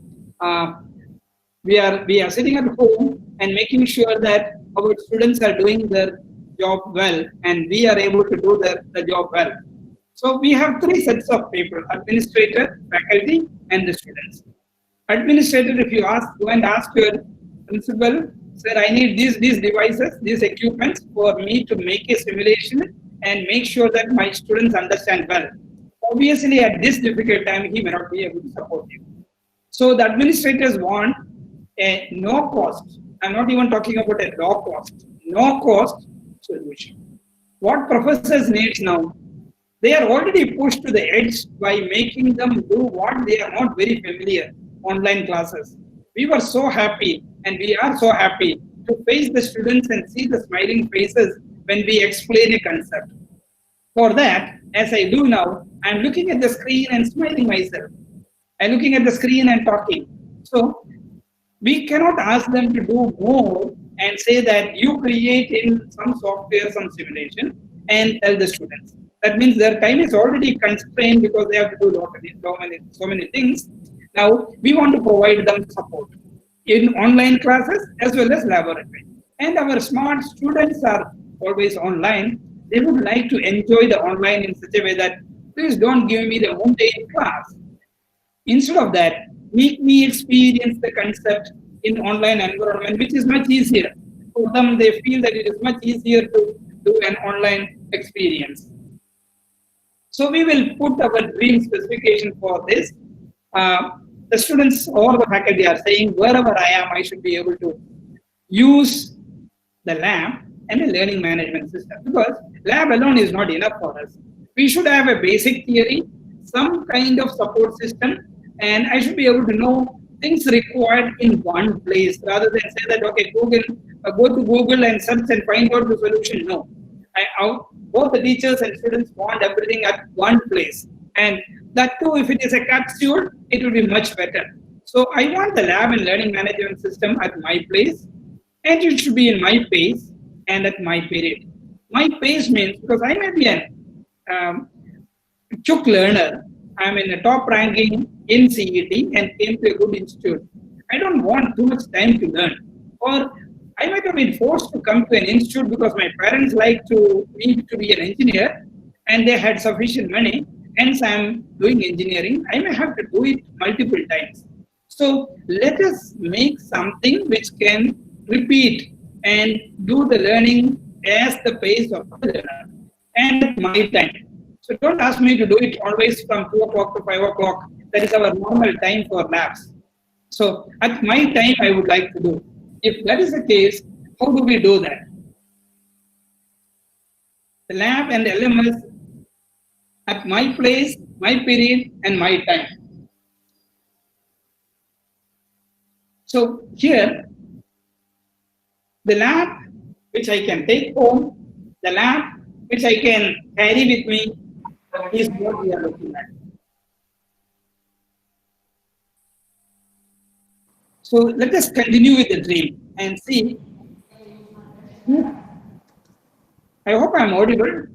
We are sitting at home and making sure that our students are doing their job well, and we are able to do the job well. So we have three sets of people: administrator, faculty, and the students. Administrator, if you go and ask your principal, sir, I need these devices, these equipments for me to make a simulation and make sure that my students understand well. Obviously, at this difficult time, he may not be able to support you. So the administrators want a no cost. I'm not even talking about a low cost, no cost solution. What professors need now, they are already pushed to the edge by making them do what they are not very familiar, online classes. We were so happy, and we are so happy to face the students and see the smiling faces when we explain a concept. For that, as I do now, I'm looking at the screen and smiling myself. I'm looking at the screen and talking. So we cannot ask them to do more and say that you create in some software, some simulation, and tell the students. That means their time is already constrained because they have to do so many things. Now we want to provide them support in online classes as well as laboratory. And our smart students are always online. They would like to enjoy the online in such a way that, please don't give me the mundane class. Instead of that, make me experience the concept in online environment, which is much easier. For them, they feel that it is much easier to do an online experience. So we will put our dream specification for this. The students or the faculty are saying, wherever I am, I should be able to use the lab and a learning management system, because lab alone is not enough for us. We should have a basic theory, some kind of support system, and I should be able to know things required in one place rather than say that, okay, Google, go to Google and search and find out the solution. No, both the teachers and students want everything at one place. And that too, if it is a capsule, it will be much better. So I want the lab and learning management system at my place, and it should be in my pace and at my period. my pace means, because I may be an quick learner, I'm in the top ranking in CET and came to a good institute. I don't want too much time to learn. Or I might have been forced to come to an institute because my parents like me to be an engineer and they had sufficient money. Hence, I'm doing engineering. I may have to do it multiple times. So let us make something which can repeat and do the learning as the pace of the learner and at my time. So don't ask me to do it always from 2 o'clock to 5 o'clock. That is our normal time for labs. So at my time, I would like to do. If that is the case, how do we do that? The lab and LMS at my place, my period, and my time. So here, the lab which I can take home, the lab which I can carry with me is what we are looking at. So let us continue with the dream and see. I hope I am audible.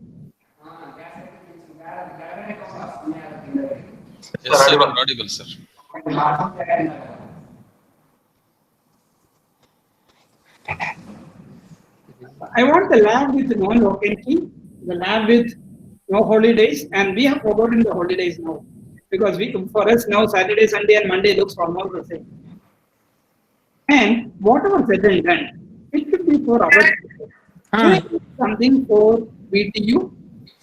Yes, sir, audible, sir. I want the lab with no location, the lab with no holidays, and we have forgotten the holidays now. Because for us now, Saturday, Sunday, and Monday looks almost the same. And whatever said and done, it should be for our something for VTU,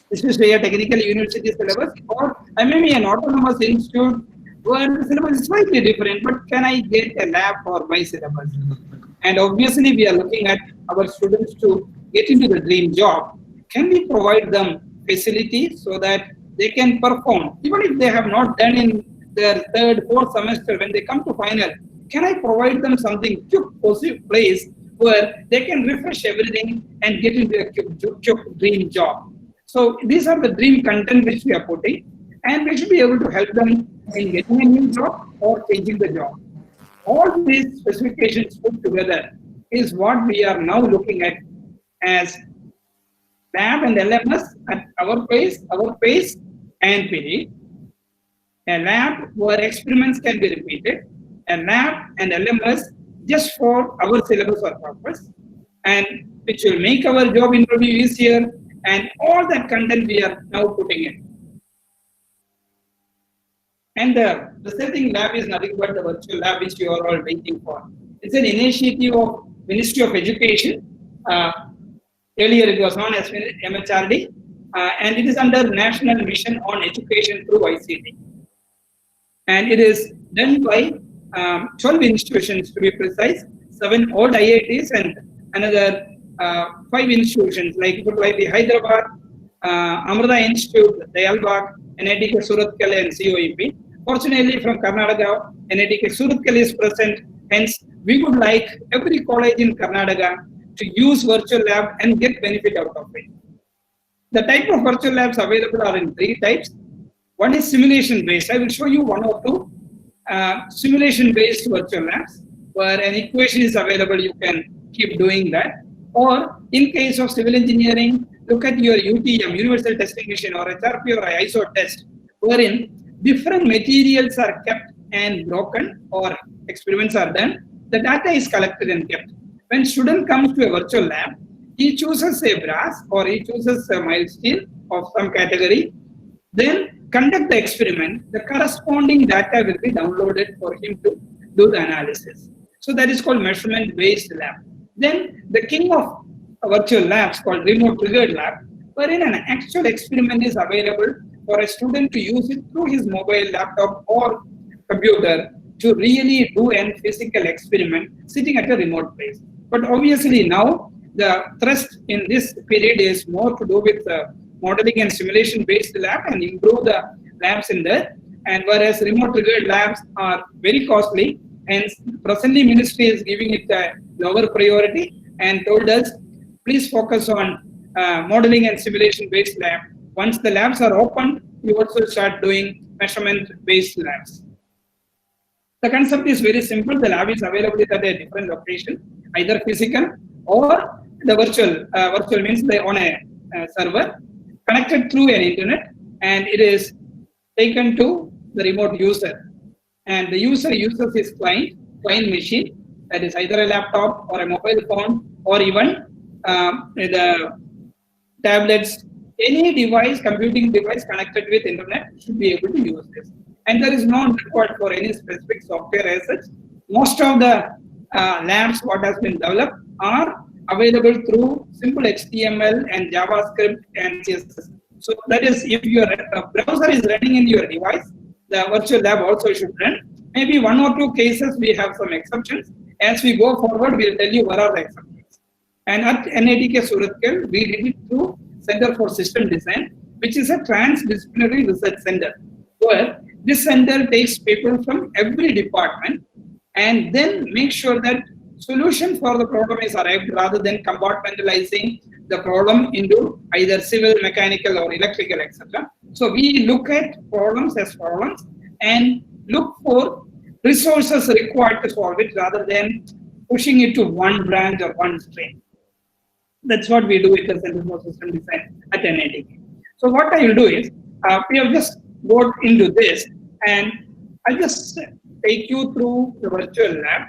this is a technical university syllabus, or I may be an autonomous institute where the syllabus is slightly different, but can I get a lab for my syllabus? And obviously, we are looking at our students to get into the dream job. Can we provide them facilities so that they can perform, even if they have not done in their third, fourth semester, when they come to final? Can I provide them something quick place where they can refresh everything and get into a quick dream job? So these are the dream content which we are putting, and we should be able to help them in getting a new job or changing the job. All these specifications put together is what we are now looking at as lab and LMS at our pace and period. A lab where experiments can be repeated, a lab and LMS just for our syllabus or purpose, and which will make our job interview easier, and all that content we are now putting in. And the resulting lab is nothing but the virtual lab which you are all waiting for. It's an initiative of Ministry of Education. Earlier it was known as MHRD, and it is under National Mission on Education through ICT. And it is done by 12 institutions to be precise, 7 old IITs and another 5 institutions like the Hyderabad, Amrita Institute, Dayalbagh, NITK Surathkal and COEP. Fortunately from Karnataka, NITK Surathkal is present. Hence, we would like every college in Karnataka to use virtual lab and get benefit out of it. The type of virtual labs available are in 3 types. One is simulation based. I will show you 1 or 2 simulation based virtual labs where an equation is available. You can keep doing that. Or in case of civil engineering, look at your UTM, Universal Testing Machine, or HRP or ISO test, wherein different materials are kept and broken or experiments are done. The data is collected and kept. When student comes to a virtual lab, he chooses a brass or he chooses a mild steel of some category, then conduct the experiment. The corresponding data will be downloaded for him to do the analysis. So that is called measurement based lab. Then the king of virtual labs called remote triggered lab, wherein an actual experiment is available for a student to use it through his mobile, laptop or computer to really do a physical experiment sitting at a remote place. But obviously now the thrust in this period is more to do with modeling and simulation based lab and improve the labs in there. And whereas remote triggered labs are very costly, and presently ministry is giving it a lower priority and told us, please focus on modeling and simulation based lab. Once the labs are open, you also start doing measurement based labs. The concept is very simple. The lab is available at a different location, either physical or the virtual means they on a server connected through an internet, and it is taken to the remote user, and the user uses his client machine, that is either a laptop or a mobile phone or even the tablets, any device, computing device connected with internet should be able to use this. And there is no required for any specific software as such. Most of the labs what has been developed are available through simple HTML and JavaScript and CSS. So that is, if your browser is running in your device, the virtual lab also should run. Maybe one or two cases we have some exceptions. As we go forward, we'll tell you what are the exceptions. And at NITK Suratkel, we did it through Center for System Design, which is a transdisciplinary research center, where this center takes people from every department and then make sure that solution for the problem is arrived rather than compartmentalizing the problem into either civil, mechanical or electrical, etc. So we look at problems as problems and look for resources required to solve it rather than pushing it to one branch or one stream. That's what we do with the Center for System Design at NITK. So what I will do is, we have just got into this, and I'll just take you through the virtual lab.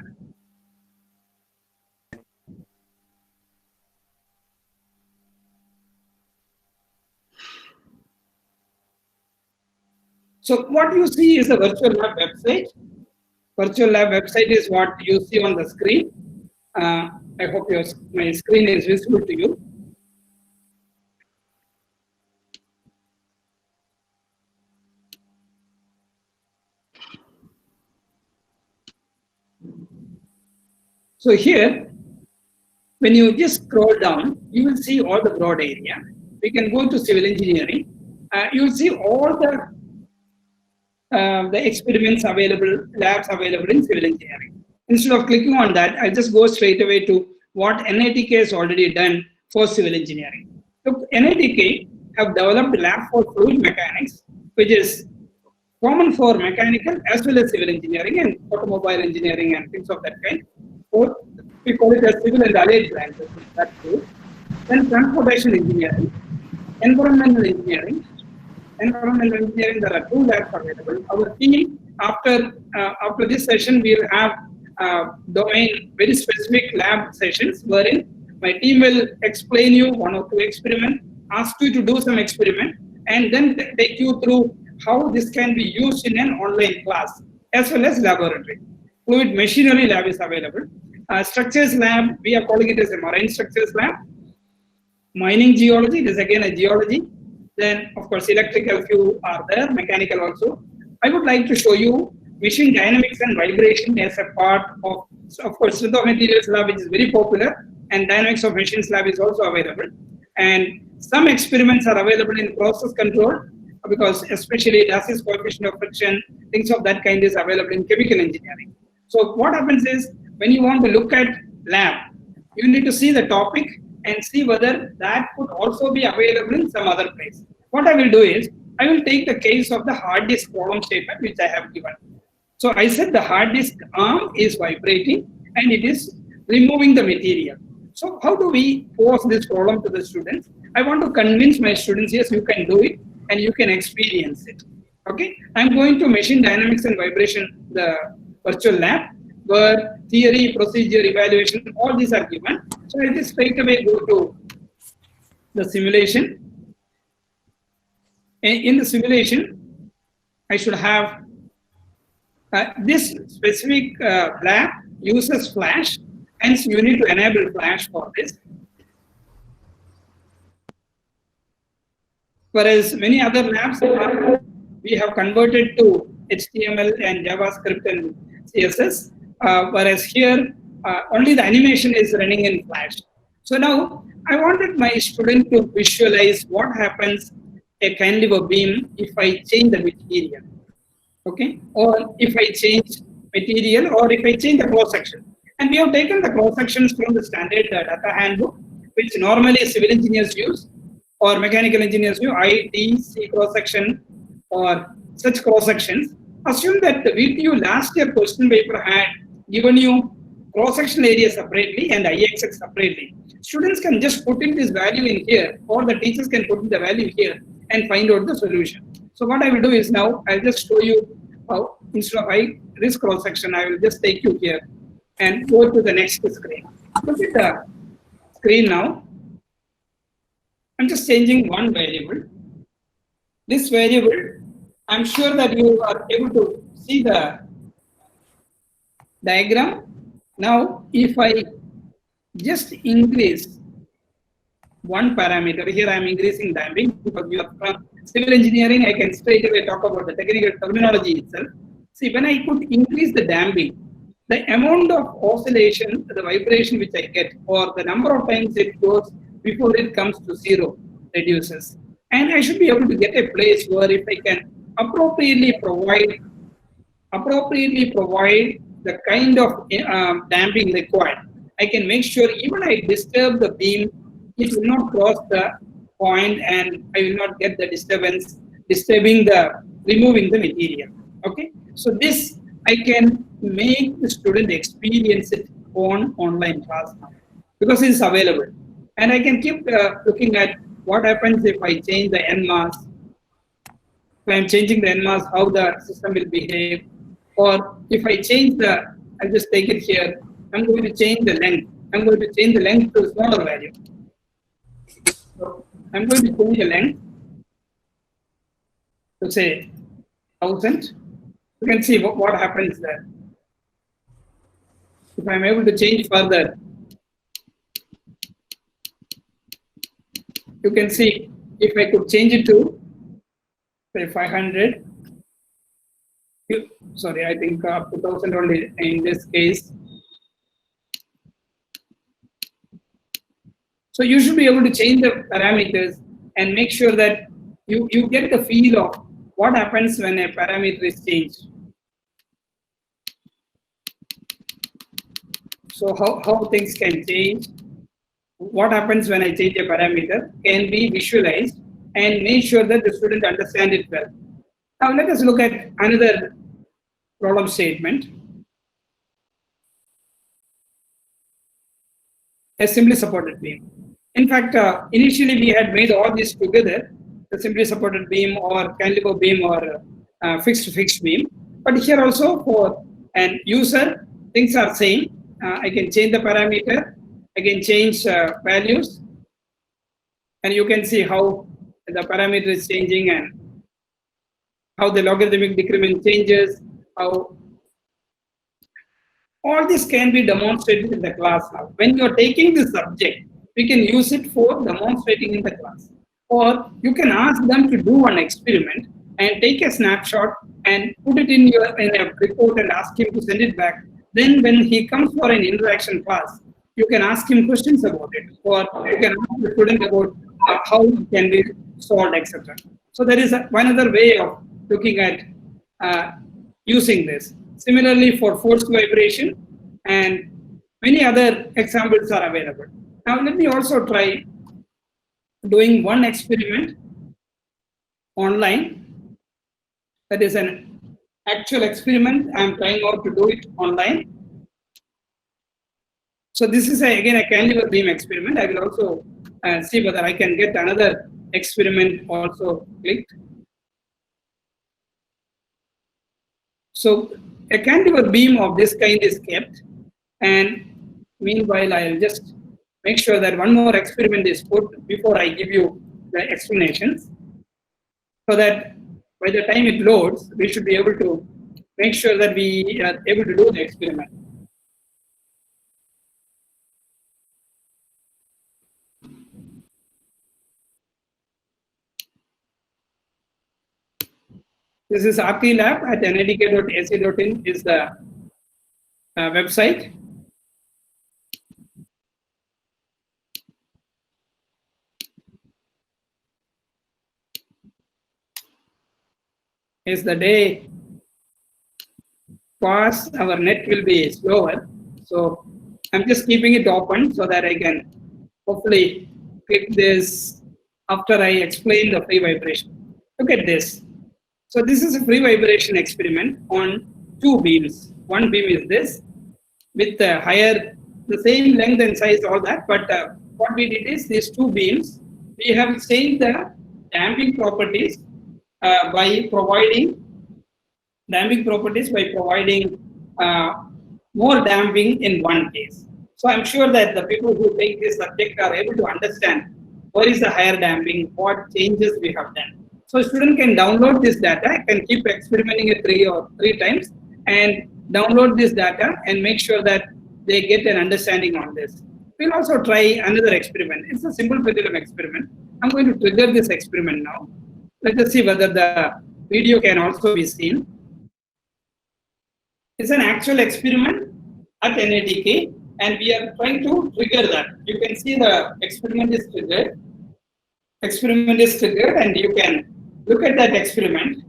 So what you see is a virtual lab website. Virtual lab website is what you see on the screen. I hope my screen is visible to you. So here, when you just scroll down, you will see all the broad area. We can go to civil engineering. You will see all the experiments available, labs available in civil engineering. Instead of clicking on that, I'll just go straight away to what NITK has already done for civil engineering. So NITK have developed a lab for fluid mechanics, which is common for mechanical as well as civil engineering and automobile engineering and things of that kind. So we call it as civil and allied branches. That's true. Then transportation engineering, environmental engineering. Environmental engineering, there are 2 labs available. Our team, after this session, we will have domain very specific lab sessions wherein my team will explain you 1 or 2 experiments, ask you to do some experiment, and then take you through how this can be used in an online class as well as laboratory. Fluid machinery lab is available. Structures lab, we are calling it as a marine structures lab. Mining geology, this is again a geology. Then, of course, electrical few are there, mechanical also. I would like to show you machine dynamics and vibration as a part of course, strength of materials lab, which is very popular, and dynamics of machines lab is also available. And some experiments are available in process control, because especially Darcy's coefficient of friction, things of that kind is available in chemical engineering. So what happens is, when you want to look at lab, you need to see the topic and see whether that could also be available in some other place. What I will do is, I will take the case of the hard disk problem statement which I have given. So I said the hard disk arm is vibrating and it is removing the material. So how do we pose this problem to the students? I want to convince my students, yes, you can do it and you can experience it. Okay, I'm going to machine dynamics and vibration, the virtual lab, where theory, procedure, evaluation, all these are given. So I just straight away go to the simulation. In the simulation, I should have this specific lab uses Flash, hence you need to enable Flash for this. Whereas many other labs we have converted to HTML and JavaScript and CSS. Whereas here, only the animation is running in Flash. So now, I wanted my student to visualize what happens a cantilever beam if I change the material, okay? Or if I change material, or if I change the cross section. And we have taken the cross sections from the standard data handbook, which normally civil engineers use, or mechanical engineers use, ITC cross section, or such cross sections. Assume that the VTU last year question paper had given you cross-sectional area separately and IXX separately. Students can just put in this value in here, or the teachers can put in the value here and find out the solution. So what I will do is now, I'll just show you how, instead of this cross-section, I will just take you here and go to the next screen. Look at the screen now. I'm just changing one variable. This variable, I'm sure that you are able to see the diagram. Now, if I just increase one parameter, here I am increasing damping because we are from civil engineering, I can straight away talk about the technical terminology itself. See, when I could increase the damping, the amount of oscillation, the vibration which I get, or the number of times it goes before it comes to zero reduces. And I should be able to get a place where if I can appropriately provide the kind of damping required, I can make sure even I disturb the beam, it will not cross the point and I will not get the disturbance, removing the material. Okay, so this I can make the student experience it on online class now because it is available, and I can keep looking at what happens if I change the NMAS. If I am changing the NMAS, how the system will behave, or if I change I'll just take it here. I'm going to change the length. I'm going to change the length to a smaller value. So I'm going to change the length to say 1000. You can see what happens there. If I'm able to change further, you can see if I could change it to say 500. Sorry, I think up to 1000 only in this case. So you should be able to change the parameters and make sure that you get the feel of what happens when a parameter is changed. So how things can change, what happens when I change a parameter can be visualized and make sure that the student understands it well. Now let us look at another problem statement. A simply supported beam. In fact, initially we had made all this together, the simply supported beam or cantilever beam or fixed beam. But here also for an user, things are same. I can change the parameter, I can change values, and you can see how the parameter is changing and how the logarithmic decrement changes, how all this can be demonstrated in the class now. When you are taking the subject, we can use it for demonstrating in the class. Or you can ask them to do an experiment and take a snapshot and put it in a report and ask him to send it back. Then when he comes for an interaction class, you can ask him questions about it, or you can ask the student about how it can be solved, etc. So there is one other way of looking at using this. Similarly for forced vibration, and many other examples are available. Now let me also try doing one experiment online. That is an actual experiment. I am trying out to do it online. So this is again a cantilever beam experiment. I will also see whether I can get another experiment also clicked. So a cantilever beam of this kind is kept, and meanwhile I'll just make sure that one more experiment is put before I give you the explanations, so that by the time it loads, we should be able to make sure that we are able to do the experiment. This is RT Lab at nidk.ac.in is the website. As the day pass, our net will be slower. So I'm just keeping it open so that I can hopefully click this after I explain the free vibration. Look at this. So this is a free vibration experiment on two beams. One beam is this, with the same length and size, all that. But what we did is these two beams, we have changed the damping properties by providing more damping in one case. So I'm sure that the people who take this subject are able to understand what is the higher damping, what changes we have done. So a student can download this data, can keep experimenting it three times and download this data and make sure that they get an understanding on this. We'll also try another experiment. It's a simple pendulum experiment. I'm going to trigger this experiment now. Let us see whether the video can also be seen. It's an actual experiment at NATK, and we are trying to trigger that. You can see the experiment is triggered. And you can look at that experiment.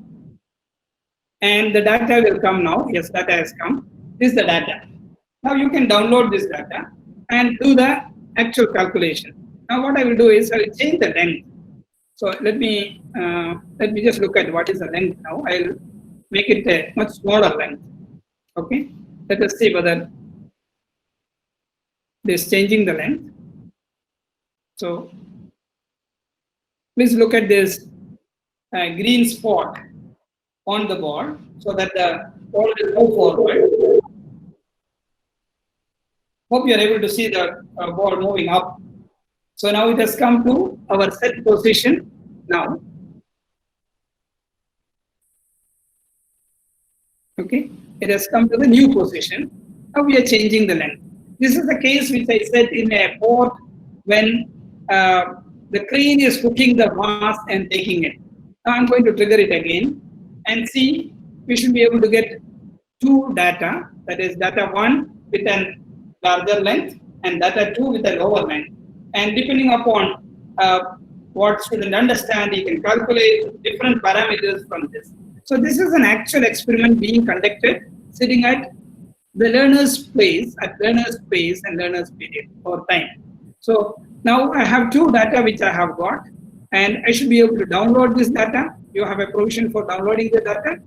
And the data will come now. Yes, data has come. This is the data. Now you can download this data and do the actual calculation. Now what I will do is I will change the length. So let me just look at what is the length now. I'll make it a much smaller length. Okay. Let us see whether this changing the length. So please look at this green spot on the ball so that the ball will move forward. Hope you are able to see the ball moving up. So now it has come to our set position now. Okay, it has come to the new position. Now we are changing the length. This is the case which I said in a port when the crane is hooking the mast and taking it. Now I'm going to trigger it again and see, we should be able to get two data, that is data 1 with a larger length and data 2 with a lower length. And depending upon what student understand, he can calculate different parameters from this. So this is an actual experiment being conducted, sitting at the learner's place, and learner's period or time. So now I have two data which I have got, and I should be able to download this data. You have a provision for downloading the data.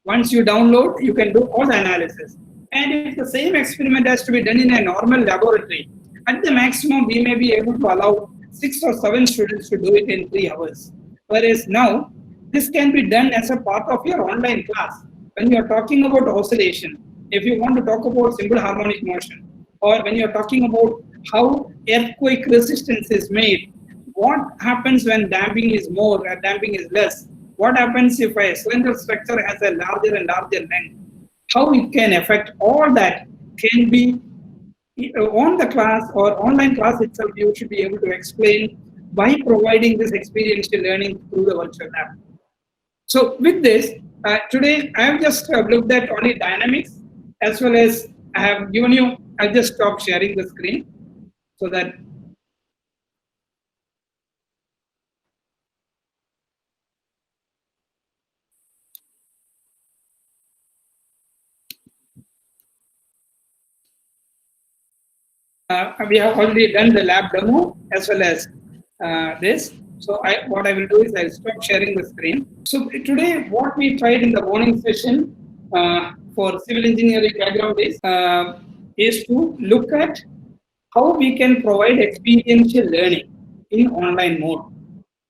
Once you download, you can do all the analysis. And if the same experiment has to be done in a normal laboratory, at the maximum, we may be able to allow 6 or 7 students to do it in 3 hours. Whereas now, this can be done as a part of your online class. When you are talking about oscillation, if you want to talk about simple harmonic motion, or when you are talking about how earthquake resistance is made, what happens when damping is more and damping is less? What happens if a cylinder structure has a larger and larger length? How it can affect all that can be on the class or online class itself. You should be able to explain by providing this experiential learning through the virtual lab. So with this, today I have just looked at only dynamics, as well as I have given you, I'll just stop sharing the screen so that we have already done the lab demo as well as this. So what I will do is I'll stop sharing the screen. So today what we tried in the morning session for civil engineering background is to look at how we can provide experiential learning in online mode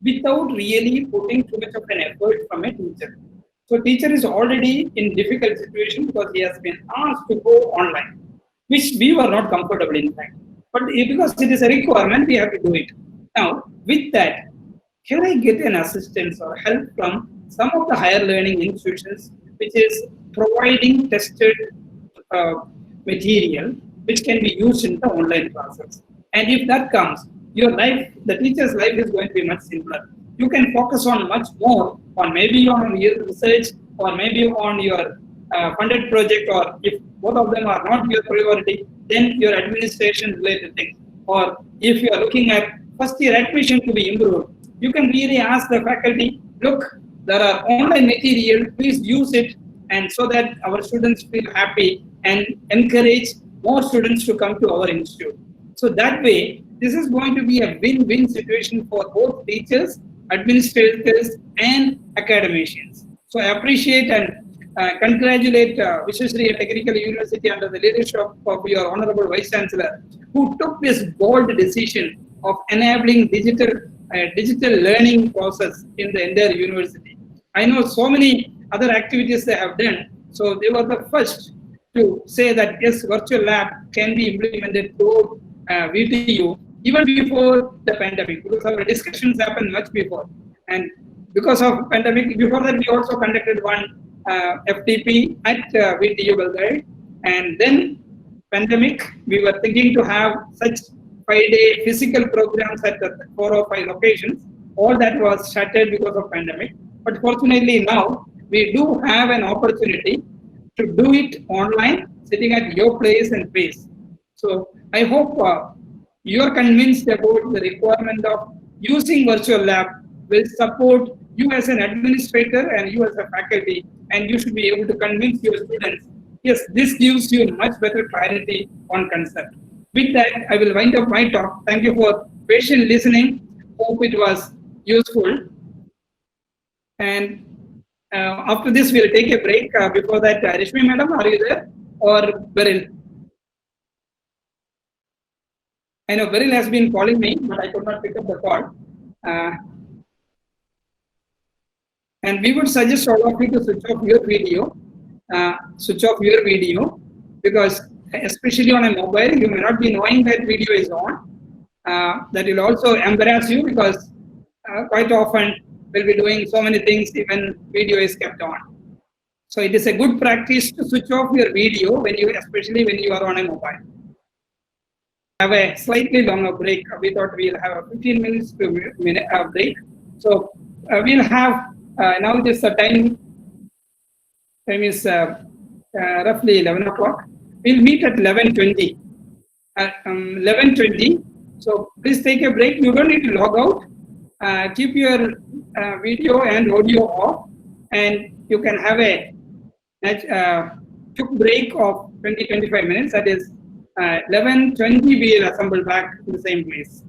without really putting too much of an effort from a teacher. So teacher is already in difficult situation because he has been asked to go online, which we were not comfortable in fact. But because it is a requirement, we have to do it. Now, with that, can I get an assistance or help from some of the higher learning institutions, which is providing tested material, which can be used in the online classes? And if that comes, your life, the teacher's life is going to be much simpler. You can focus on much more, on maybe on your research, or maybe on your funded project, or if both of them are not your priority, then your administration related things. Or if you are looking at first year admission to be improved, you can really ask the faculty, look, there are online material, please use it, and so that our students feel happy and encourage more students to come to our institute. So that way, this is going to be a win-win situation for both teachers, administrators, and academicians. So I appreciate and congratulate Vishwashree Technical University under the leadership of your Honorable Vice Chancellor, who took this bold decision of enabling digital learning process in the entire university. I know so many other activities they have done, so they were the first to say that yes, virtual lab can be implemented through VTU even before the pandemic, because our discussions happened much before. And because of pandemic, before that we also conducted one FTP at VTU Belgrade, and then pandemic, we were thinking to have such 5-day physical programs at the 4 or 5 locations. All that was shuttered because of pandemic. But fortunately now, we do have an opportunity to do it online, sitting at your place and pace. So I hope you are convinced about the requirement of using virtual lab will support you as an administrator and you as a faculty, and you should be able to convince your students, yes, this gives you much better clarity on concept. With that, I will wind up my talk. Thank you for patient listening. Hope it was useful. And after this, we'll take a break. Before that, Rishmi Madam, are you there? Or Beryl? I know Beryl has been calling me, but I could not pick up the call. And we would suggest all of you to switch off your video. Because especially on a mobile, you may not be knowing that video is on. That will also embarrass you, because quite often we'll be doing so many things even video is kept on. So it is a good practice to switch off your video especially when you are on a mobile. Have a slightly longer break. We thought we'll have a 15 minutes to minute break. So we'll have now this time is roughly 11 o'clock. We'll meet at 11:20. 11:20. So please take a break. You don't need to log out. Keep your video and audio off, and you can have a quick break of 20-25 minutes. That is 11:20. We will assemble back to the same place.